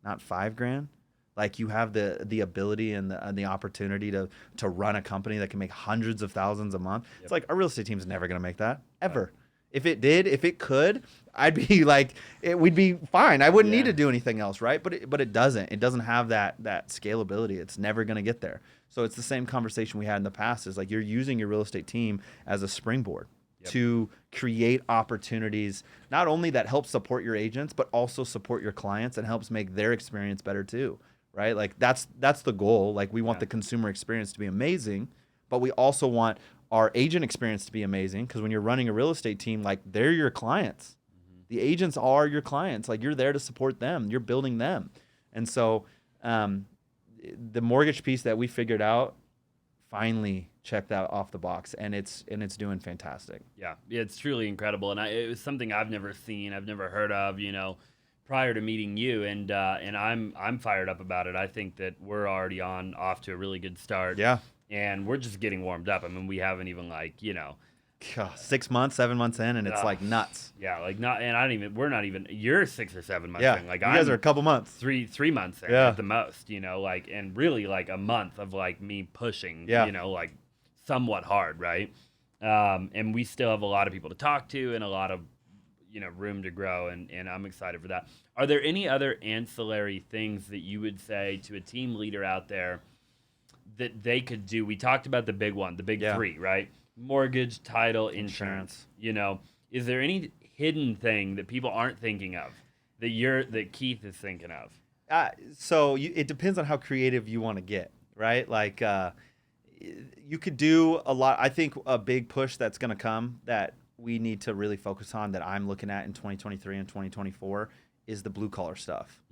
not 5 grand? Like, you have the ability and the opportunity to run a company that can make hundreds of thousands a month. Yep. It's like a real estate team's never going to make that ever. If it did, if it could, I'd be like, we'd be fine. I wouldn't need to do anything else, right? But it doesn't. It doesn't have that scalability. It's never going to get there. So it's the same conversation we had in the past. Is like, you're using your real estate team as a springboard to create opportunities, not only that help support your agents, but also support your clients and helps make their experience better too, right? Like, that's the goal. Like, we want the consumer experience to be amazing, but we also want our agent experience to be amazing, because when you're running a real estate team, like, they're your clients. The agents are your clients. Like, you're there to support them. You're building them. And so the mortgage piece that we figured out finally checked that off the box, and it's doing fantastic. Yeah, it's truly incredible, and it was something I've never seen, I've never heard of, you know, prior to meeting you, and I'm fired up about it. I think that we're already off to a really good start. Yeah. And we're just getting warmed up. I mean, we haven't even, like, you know, 6 months, 7 months in, and it's like nuts. Yeah, like we're not even, you're 6 or 7 months in. Like, you guys are a couple months. Three months in at the most, you know, like, and really like a month of like me pushing, you know, like somewhat hard, right? And we still have a lot of people to talk to and a lot of, you know, room to grow, and I'm excited for that. Are there any other ancillary things that you would say to a team leader out there that they could do? We talked about the big one, the big 3, right? Mortgage, title, insurance. You know, is there any hidden thing that people aren't thinking of that Keith is thinking of? It depends on how creative you want to get, right? Like, you could do a lot. I think a big push that's going to come that we need to really focus on, that I'm looking at in 2023 and 2024, is the blue collar stuff.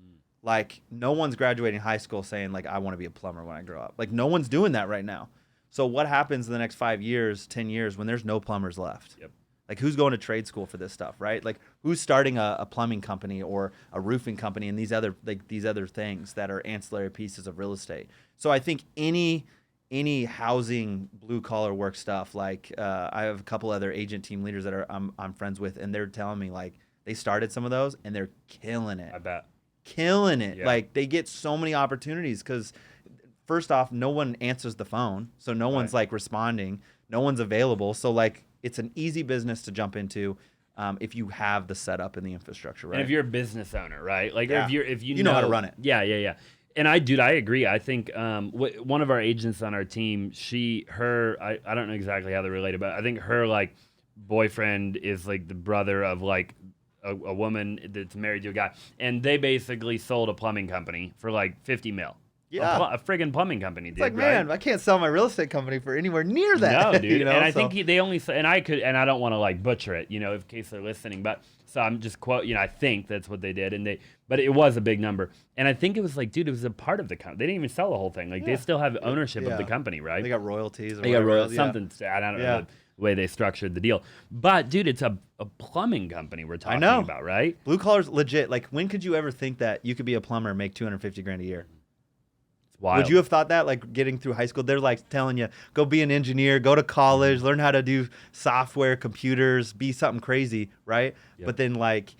Like, no one's graduating high school saying, like, I want to be a plumber when I grow up. Like, no one's doing that right now. So what happens in the next 5 years, 10 years when there's no plumbers left? Yep. Like, who's going to trade school for this stuff, right? Like, who's starting a plumbing company or a roofing company and these other things that are ancillary pieces of real estate? So I think any housing blue collar work stuff, like, I have a couple other agent team leaders that I'm friends with, and they're telling me, like, they started some of those and they're killing it. I bet. Killing it. Yeah. Like, they get so many opportunities because, first off, no one answers the phone, so no one's like responding, no one's available. So, like, it's an easy business to jump into if you have the setup and the infrastructure, right? And if you're a business owner, right? Like, if you know how to run it. Yeah. And I agree. I think one of our agents on our team, I don't know exactly how they're related, but I think her, like, boyfriend is like the brother of, like, a woman that's married to a guy, and they basically sold a plumbing company for like $50 million. Yeah, a friggin' plumbing company, dude. It's like, man, I can't sell my real estate company for anywhere near that. No, dude. You know? And I think they only, and I don't want to like butcher it, you know, in case they're listening, but so I'm just I think that's what they did, but it was a big number, and I think it was like, dude, it was a part of the company. They didn't even sell the whole thing. Like, they still have ownership of the company, right? They got royalties. They got royalties. Something. I don't know the way they structured the deal, but dude, it's a plumbing company we're talking about, right? Blue collar's legit. Like, when could you ever think that you could be a plumber and make $250,000 a year? Wild. Would you have thought that, like, getting through high school? They're like telling you, go be an engineer, go to college, learn how to do software, computers, be something crazy, right? Yep. But then, like,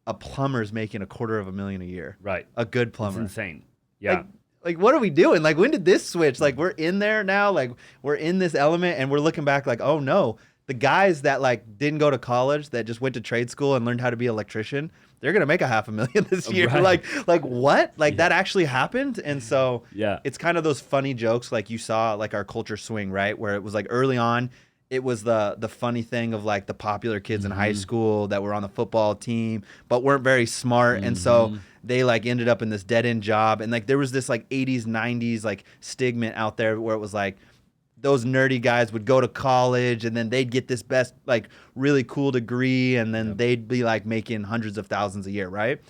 a plumber's making $250,000 a year. Right. A good plumber. It's insane. Yeah. Like, what are we doing? Like, when did this switch? Like, we're in there now. Like, we're in this element, and we're looking back like, oh, no. The guys that, like, didn't go to college, that just went to trade school and learned how to be an electrician, they're going to make $500,000 this year. Right. Like what? Like, that actually happened? And so it's kind of those funny jokes like you saw, like, our culture swing, right? Where it was, like, early on, it was the funny thing of, like, the popular kids in high school that were on the football team but weren't very smart. And so they, like, ended up in this dead-end job. And, like, there was this, like, 80s, 90s, like, stigma out there where it was, like, those nerdy guys would go to college and then they'd get this best, like, really cool degree, and then they'd be, like, making hundreds of thousands a year, right?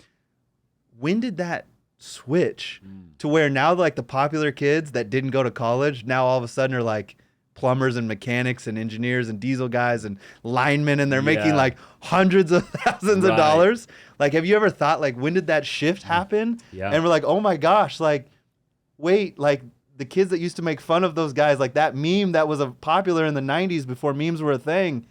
When did that switch to where now, like, the popular kids that didn't go to college now all of a sudden are, like, plumbers and mechanics and engineers and diesel guys and linemen, and they're making, like, hundreds of thousands of dollars? Like, have you ever thought, like, when did that shift happen? Yeah. And we're like, oh my gosh, like, wait, like, the kids that used to make fun of those guys, like that meme that was popular in the 90s before memes were a thing,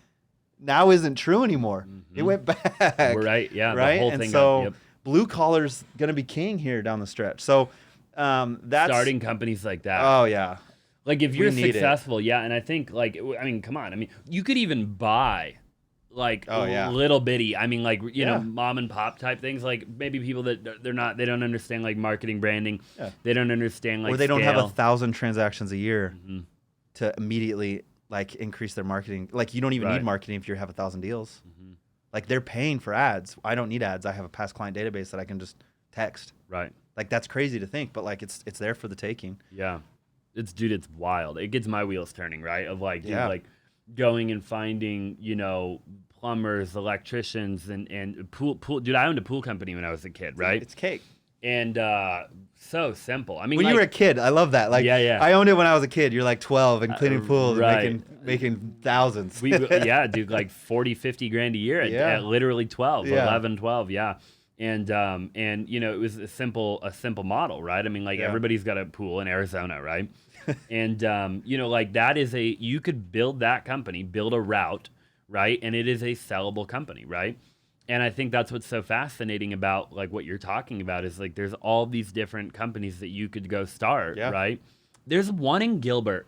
now isn't true anymore. It went back. Right, yeah. Right? The whole and thing so blue collar's going to be king here down the stretch. So that's... starting companies like that. Oh, yeah. Like, if you're need it. successful, and I think, like, I mean, come on. I mean, you could even buy, like, little bitty, I mean, like, you know, mom and pop type things. Like, maybe people that they don't understand, like, marketing, branding. Yeah. They don't understand, like, or they don't scale. have 1,000 transactions a year to immediately, like, increase their marketing. Like, you don't even need marketing if you have 1,000 deals. Like, they're paying for ads. I don't need ads. I have a past client database that I can just text. Right. Like, that's crazy to think, but, like, it's there for the taking. Yeah. It's wild. It gets my wheels turning, right? Of, like, dude, like, going and finding, you know, plumbers, electricians, and pool. Dude, I owned a pool company when I was a kid, right? It's cake. And so simple. I mean, when you were a kid, I love that. Like, I owned it when I was a kid. You're like 12 and cleaning pools and making thousands. Dude, like 40, 50 grand a year at literally 12, 11, 12, And you know, it was a simple model, right? I mean, like, everybody's got a pool in Arizona, right? And you know, like, that is you could build that company, build a route, right? And it is a sellable company, right? And I think that's what's so fascinating about, like, what you're talking about is, like, there's all these different companies that you could go start, right? There's one in Gilbert,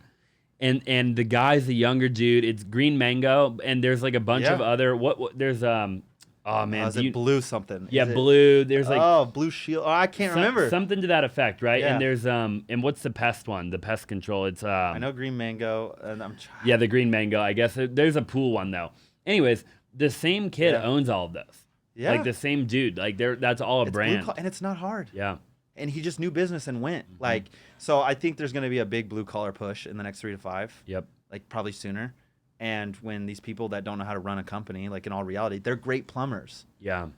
and the guy's a younger dude. It's Green Mango, and there's, like, a bunch of other there's oh man, is it Blue something? Yeah, Blue. There's, like, Blue Shield. Oh, I can't remember. Something to that effect, right? And there's and what's the pest one? The pest control. It's I know Green Mango, and the Green Mango. I guess there's a pool one though. Anyways, the same kid owns all of those. Yeah, like, the same dude. Like, that's all a brand, and it's not hard. Yeah, and he just knew business and went. Like, so I think there's going to be a big blue collar push in the next 3 to 5. Yep, like, probably sooner. And when these people that don't know how to run a company, like, in all reality, they're great plumbers. Yeah.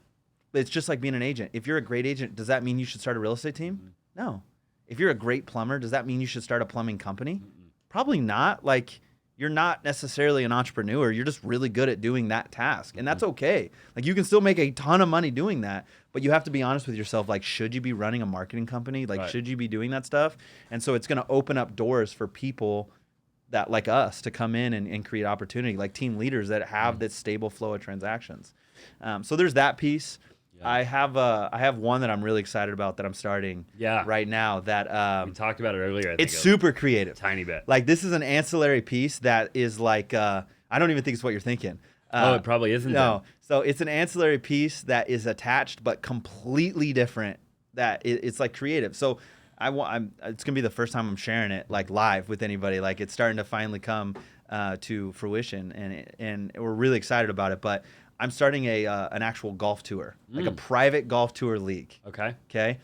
It's just like being an agent. If you're a great agent, does that mean you should start a real estate team? No. If you're a great plumber, does that mean you should start a plumbing company? Probably not. Like, you're not necessarily an entrepreneur. You're just really good at doing that task. And that's okay. Like, you can still make a ton of money doing that, but you have to be honest with yourself. Like, should you be running a marketing company? Like, should you be doing that stuff? And so it's going to open up doors for people that, like us, to come in and create opportunity, like team leaders that have this stable flow of transactions. So there's that piece. I have one that I'm really excited about that I'm starting right now. That we talked about it earlier. It's super creative, tiny bit. Like, this is an ancillary piece that is like I don't even think it's what you're thinking. It probably isn't. No, so it's an ancillary piece that is attached but completely different. That it's like creative. So it's gonna be the first time I'm sharing it, like, live with anybody. Like, it's starting to finally come to fruition, and we're really excited about it. But I'm starting an actual golf tour, like a private golf tour league. Okay.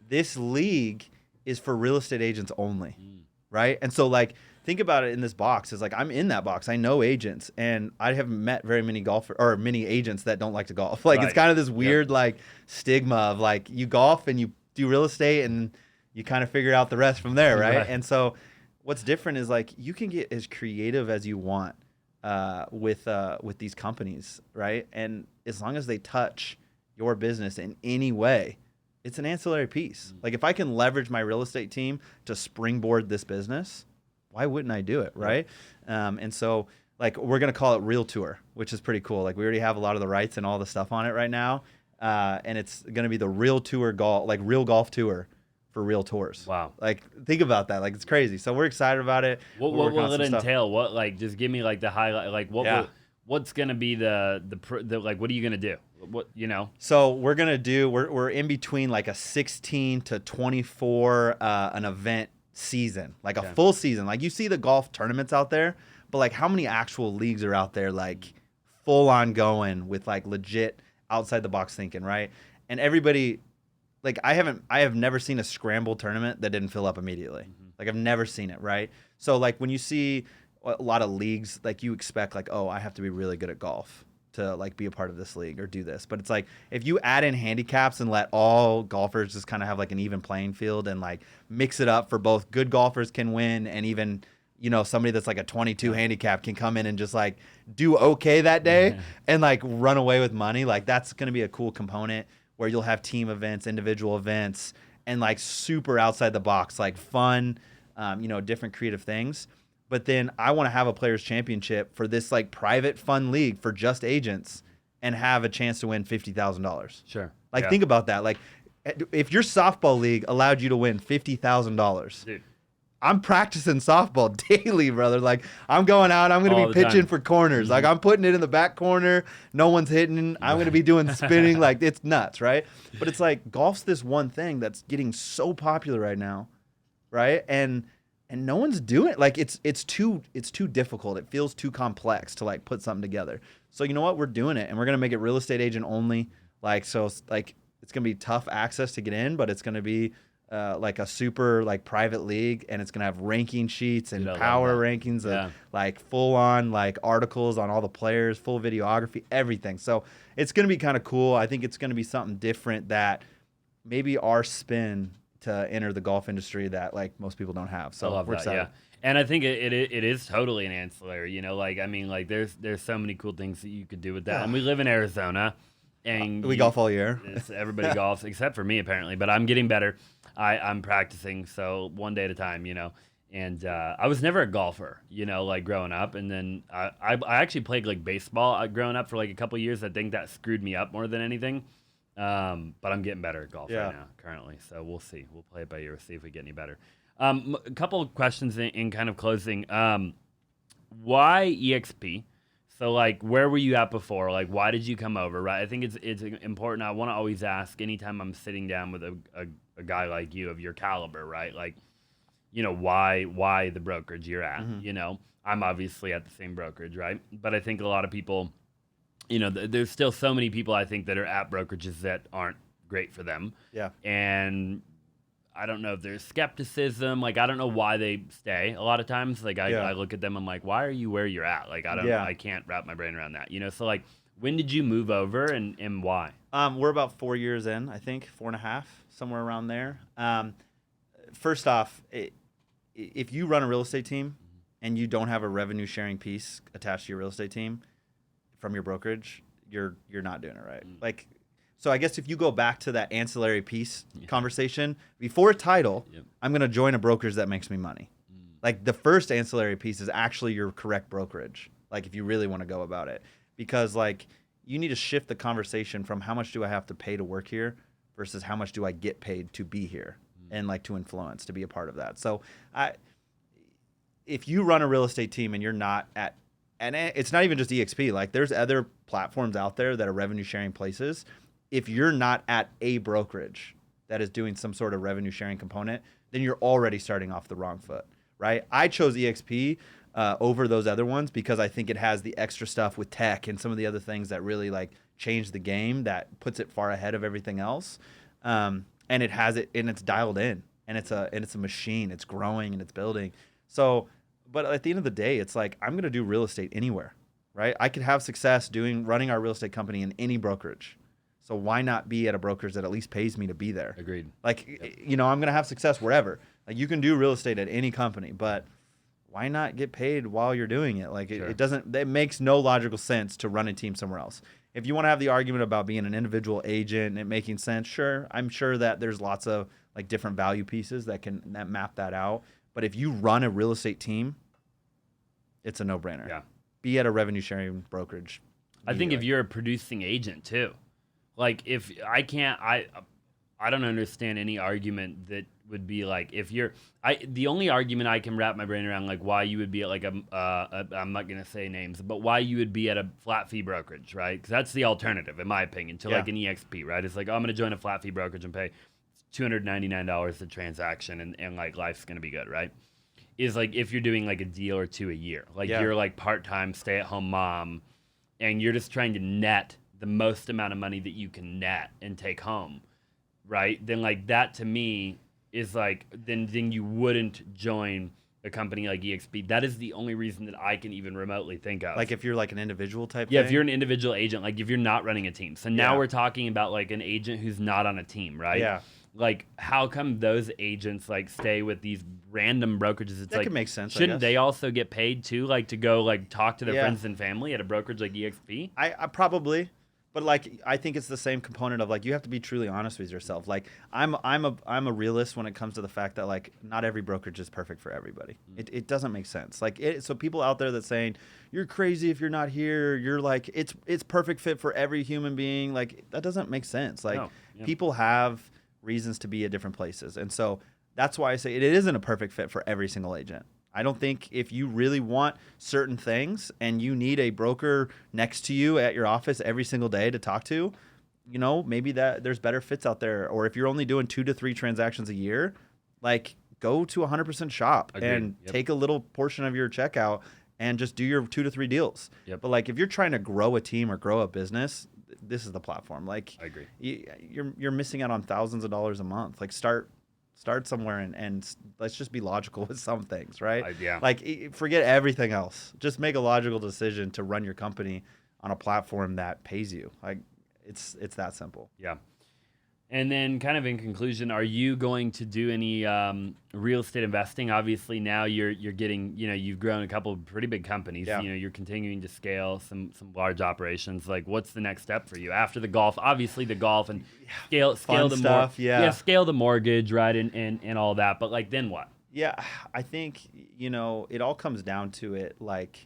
This league is for real estate agents only, right? And so, like, think about it in this box. Is like, I'm in that box. I know agents, and I haven't met very many many agents that don't like to golf. Like, it's kind of this weird like stigma of, like, you golf and you do real estate and you kind of figure out the rest from there, right? And so what's different is, like, you can get as creative as you want with these companies, right? And as long as they touch your business in any way, it's an ancillary piece. Like, if I can leverage my real estate team to springboard this business, why wouldn't I do it, right? And so, like, we're going to call it Real Tour, which is pretty cool. Like, we already have a lot of the rights and all the stuff on it right now. and it's going to be the real tour golf, like real golf tour for real tours. Wow. Like, think about that. Like, it's crazy. So we're excited about it. What will it entail? What, like, just give me like the highlight. Like, what's gonna be the like? What are you gonna do? What, you know? So we're gonna do. We're in between like a 16 to 24 an event season, like a full season. Like, you see the golf tournaments out there, but like, how many actual leagues are out there like full on going with like legit outside the box thinking, right? And everybody, like, I have never seen a scramble tournament that didn't fill up immediately. Like, I've never seen it, right? So like, when you see a lot of leagues, like, you expect like, oh, I have to be really good at golf to like be a part of this league or do this. But it's like, if you add in handicaps and let all golfers just kind of have like an even playing field and like mix it up for both good golfers can win and even, you know, somebody that's like a 22 handicap can come in and just like do okay that day and like run away with money. Like, that's going to be a cool component where you'll have team events, individual events, and like super outside the box, like fun, you know, different creative things. But then I want to have a players championship for this like private fun league for just agents and have a chance to win $50,000. Sure. Like, think about that. Like, if your softball league allowed you to win $50,000, Dude, I'm practicing softball daily, brother. Like, I'm going out. I'm going to be pitching for corners. Like, I'm putting it in the back corner. No one's hitting. I'm going to be doing spinning. Like, it's nuts, right? But it's like, golf's this one thing that's getting so popular right now, right? And no one's doing it. Like, it's too difficult. It feels too complex to like put something together. So you know what? We're doing it, and we're gonna make it real estate agent only. Like, so like, it's gonna be tough access to get in, but it's gonna be like a super like private league, and it's gonna have ranking sheets and power rankings, and like full on like articles on all the players, full videography, everything. So it's gonna be kind of cool. I think it's gonna be something different that maybe our spin to enter the golf industry that like most people don't have. So we're excited. Yeah. And I think it is totally an ancillary, you know, like, I mean, like, there's so many cool things that you could do with that. And we live in Arizona, and we golf all year. Everybody golfs except for me, apparently, but I'm getting better. I'm practicing, so one day at a time, you know. And I was never a golfer, you know, like growing up. And then I actually played like baseball growing up for like a couple of years. I think that screwed me up more than anything. But I'm getting better at golf right now, currently. So we'll see. We'll play it by ear, see if we get any better. A couple of questions in kind of closing. Why EXP? So, like, where were you at before? Like, why did you come over, right? I think it's important. I want to always ask anytime I'm sitting down with a guy like you of your caliber, right? Like, you know, why the brokerage you're at? You know, I'm obviously at the same brokerage, right? But I think a lot of people, you know, there's still so many people I think that are at brokerages that aren't great for them. Yeah. And I don't know if there's skepticism. Like, I don't know why they stay a lot of times. Like, I look at them, I'm like, why are you where you're at? Like, I can't wrap my brain around that, you know? So, like, when did you move over and why? We're about 4 years in, I think, 4.5, somewhere around there. First off, if you run a real estate team and you don't have a revenue sharing piece attached to your real estate team from your brokerage, you're not doing it right. Like, so I guess if you go back to that ancillary piece conversation, before a title, I'm going to join a brokerage that makes me money. Like, the first ancillary piece is actually your correct brokerage. Like, if you really want to go about it, because like, you need to shift the conversation from how much do I have to pay to work here versus how much do I get paid to be here and like to influence, to be a part of that. So if you run a real estate team and you're not at, and it's not even just EXP, like there's other platforms out there that are revenue sharing places. If you're not at a brokerage that is doing some sort of revenue sharing component, then you're already starting off the wrong foot, right? I chose EXP over those other ones because I think it has the extra stuff with tech and some of the other things that really like change the game, that puts it far ahead of everything else. And it has it, and it's dialed in, and it's a machine. It's growing and it's building. So, but at the end of the day, it's like, I'm gonna do real estate anywhere, right? I could have success running our real estate company in any brokerage. So why not be at a brokerage that at least pays me to be there? Agreed. Like, you know, I'm going to have success wherever. Like, you can do real estate at any company, but why not get paid while you're doing it? Like, it makes no logical sense to run a team somewhere else. If you want to have the argument about being an individual agent and it making sense, sure. I'm sure that there's lots of like different value pieces that map that out. But if you run a real estate team, it's a no-brainer. Yeah. Be at a revenue sharing brokerage. I think if you're a producing agent too, Like if I can't, I don't understand any argument that would be like if you're. The only argument I can wrap my brain around like why you would be at like I'm not gonna say names, but why you would be at a flat fee brokerage, right? Because that's the alternative, in my opinion, to like an EXP, right? It's like, oh, I'm gonna join a flat fee brokerage and pay $299 a transaction, and like life's gonna be good, right? Is like if you're doing like a deal or two a year, like you're like part-time stay-at-home mom, and you're just trying to net the most amount of money that you can net and take home, right? Then like that to me is like then you wouldn't join a company like EXP. That is the only reason that I can even remotely think of. Like if you're like an individual type yeah, thing? if you're an individual agent, like if you're not running a team. So now we're talking about like an agent who's not on a team, right? Yeah. Like how come those agents like stay with these random brokerages? It's That like could make sense, I Shouldn't guess. they also get paid too, like to go like talk to their friends and family at a brokerage like EXP? I probably, but like I think it's the same component of like you have to be truly honest with yourself. Like I'm a realist when it comes to the fact that like not every brokerage is perfect for everybody. It doesn't make sense. Like so people out there that saying you're crazy if you're not here, you're like it's perfect fit for every human being. Like that doesn't make sense. Like people have reasons to be at different places, and so that's why I say it isn't a perfect fit for every single agent. I don't think if you really want certain things and you need a broker next to you at your office every single day to talk to, you know, maybe that there's better fits out there. Or if you're only doing 2 to 3 transactions a year, like go to 100% shop and take a little portion of your checkout and just do your 2 to 3 deals. But like if you're trying to grow a team or grow a business, this is the platform. Like I agree. You're missing out on thousands of dollars a month. Like start somewhere and let's just be logical with some things, right? Like forget everything else. Just make a logical decision to run your company on a platform that pays you. Like it's that simple. Yeah. And then kind of in conclusion, are you going to do any real estate investing? Obviously now you're getting, you know, you've grown a couple of pretty big companies. You know, you're continuing to scale some large operations. Like what's the next step for you after the golf? Obviously the golf and scale the stuff, scale the mortgage, right? And all that. But like then what? Yeah, I think, you know, it all comes down to it. Like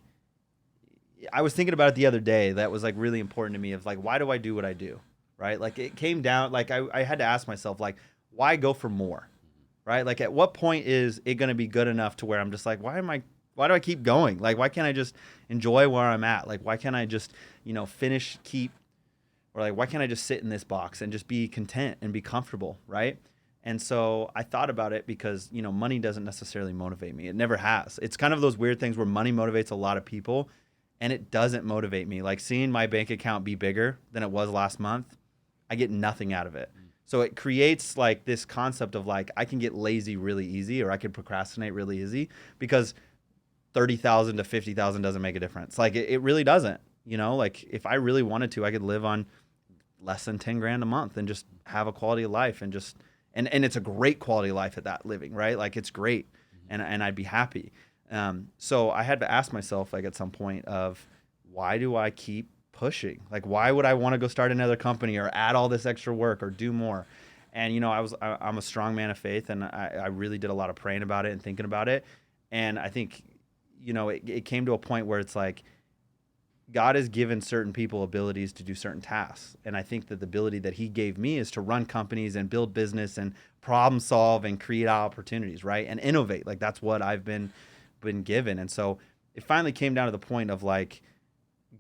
I was thinking about it the other day. That was like really important to me of like, why do I do what I do? Right? Like it came down, like I had to ask myself, like, why go for more? Right? Like at what point is it going to be good enough to where I'm just like, why do I keep going? Like, why can't I just enjoy where I'm at? Like, why can't I just, you know, or like, why can't I just sit in this box and just be content and be comfortable? Right? And so I thought about it because, you know, money doesn't necessarily motivate me. It never has. It's kind of those weird things where money motivates a lot of people and it doesn't motivate me. Like seeing my bank account be bigger than it was last month, I get nothing out of it. So it creates like this concept of like I can get lazy really easy or I can procrastinate really easy because 30,000 to 50,000 doesn't make a difference. Like it really doesn't, you know, like if I really wanted to, I could live on less than 10 grand a month and just have a quality of life and just, and it's a great quality of life at that living, right? Like it's great and I'd be happy. So I had to ask myself like at some point of why do I keep pushing? Like, why would I want to go start another company or add all this extra work or do more? And, you know, I'm a strong man of faith and I really did a lot of praying about it and thinking about it. And I think, you know, it came to a point where it's like, God has given certain people abilities to do certain tasks. And I think that the ability that he gave me is to run companies and build business and problem solve and create opportunities, right? And innovate. Like that's what I've been given. And so it finally came down to the point of like,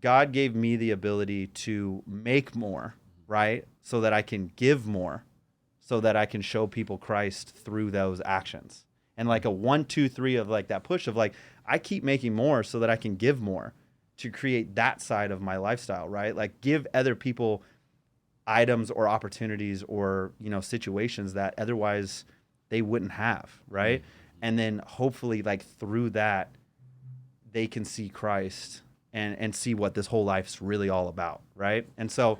God gave me the ability to make more, right? So that I can give more, so that I can show people Christ through those actions. And like a 1, 2, 3 of like that push of like, I keep making more so that I can give more to create that side of my lifestyle, right? Like give other people items or opportunities or, you know, situations that otherwise they wouldn't have, right? And then hopefully like through that, they can see Christ and see what this whole life's really all about, right? And so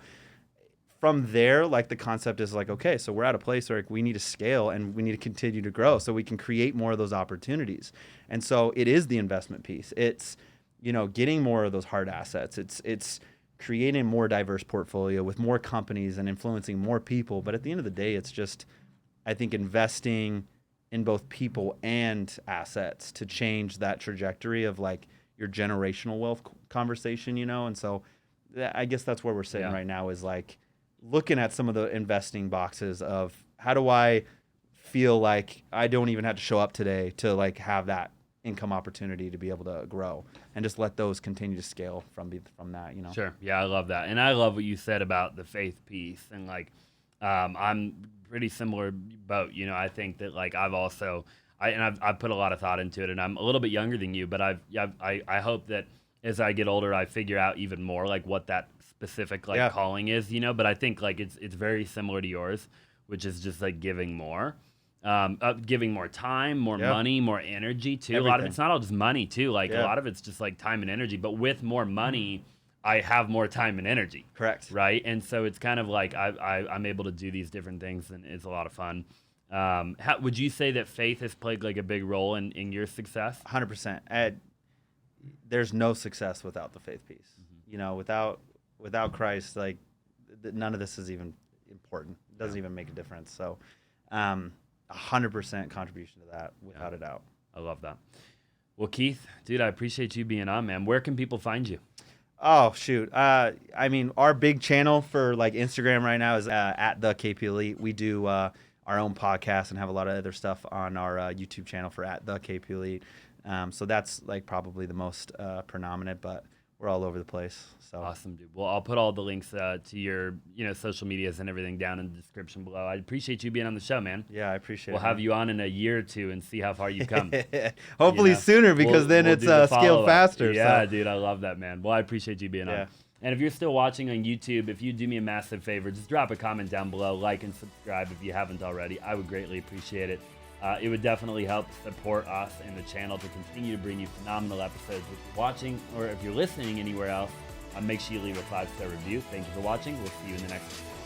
from there, like the concept is like, okay, so we're at a place where we need to scale and we need to continue to grow so we can create more of those opportunities. And so it is the investment piece. It's, you know, getting more of those hard assets. It's creating a more diverse portfolio with more companies and influencing more people. But at the end of the day, it's just, I think, investing in both people and assets to change that trajectory of like your generational wealth conversation, you know? And so I guess that's where we're sitting right now is like, looking at some of the investing boxes of how do I feel like I don't even have to show up today to like have that income opportunity to be able to grow, and just let those continue to scale from that, you know. Sure. Yeah, I love that. And I love what you said about the faith piece. And like, I'm pretty similar boat. You know, I think that like I've put a lot of thought into it, and I'm a little bit younger than you, but I hope that as I get older, I figure out even more like what that specific like calling is, you know. But I think like it's very similar to yours, which is just like giving more. Giving more time, more money, more energy too. Everything. A lot of it's not all just money too. Like a lot of it's just like time and energy. But with more money, I have more time and energy. Correct. Right. And so it's kind of like I'm able to do these different things, and it's a lot of fun. Would you say that faith has played like a big role in your success? 100%. There's no success without the faith piece. You know, without Christ, like none of this is even important. It doesn't even make a difference. So, 100% contribution to that, without a doubt. I love that. Well, Keith, dude, I appreciate you being on, man. Where can people find you? Oh, shoot. I mean, our big channel for like Instagram right now is at the KP Elite. We do our own podcast and have a lot of other stuff on our YouTube channel for at the KP Elite. So that's like probably the most predominant, but we're all over the place. So awesome, dude. Well, I'll put all the links to your social medias and everything down in the description below. I appreciate you being on the show, man. Yeah, I appreciate it. We'll have you on in a year or two and see how far you've come. Hopefully sooner, because then it's scaled faster. Yeah, so. Dude, I love that, man. Well, I appreciate you being on. And if you're still watching on YouTube, if you do me a massive favor, just drop a comment down below, like and subscribe if you haven't already. I would greatly appreciate it. It would definitely help support us and the channel to continue to bring you phenomenal episodes. If you're watching or if you're listening anywhere else, make sure you leave a 5-star review. Thank you for watching. We'll see you in the next one.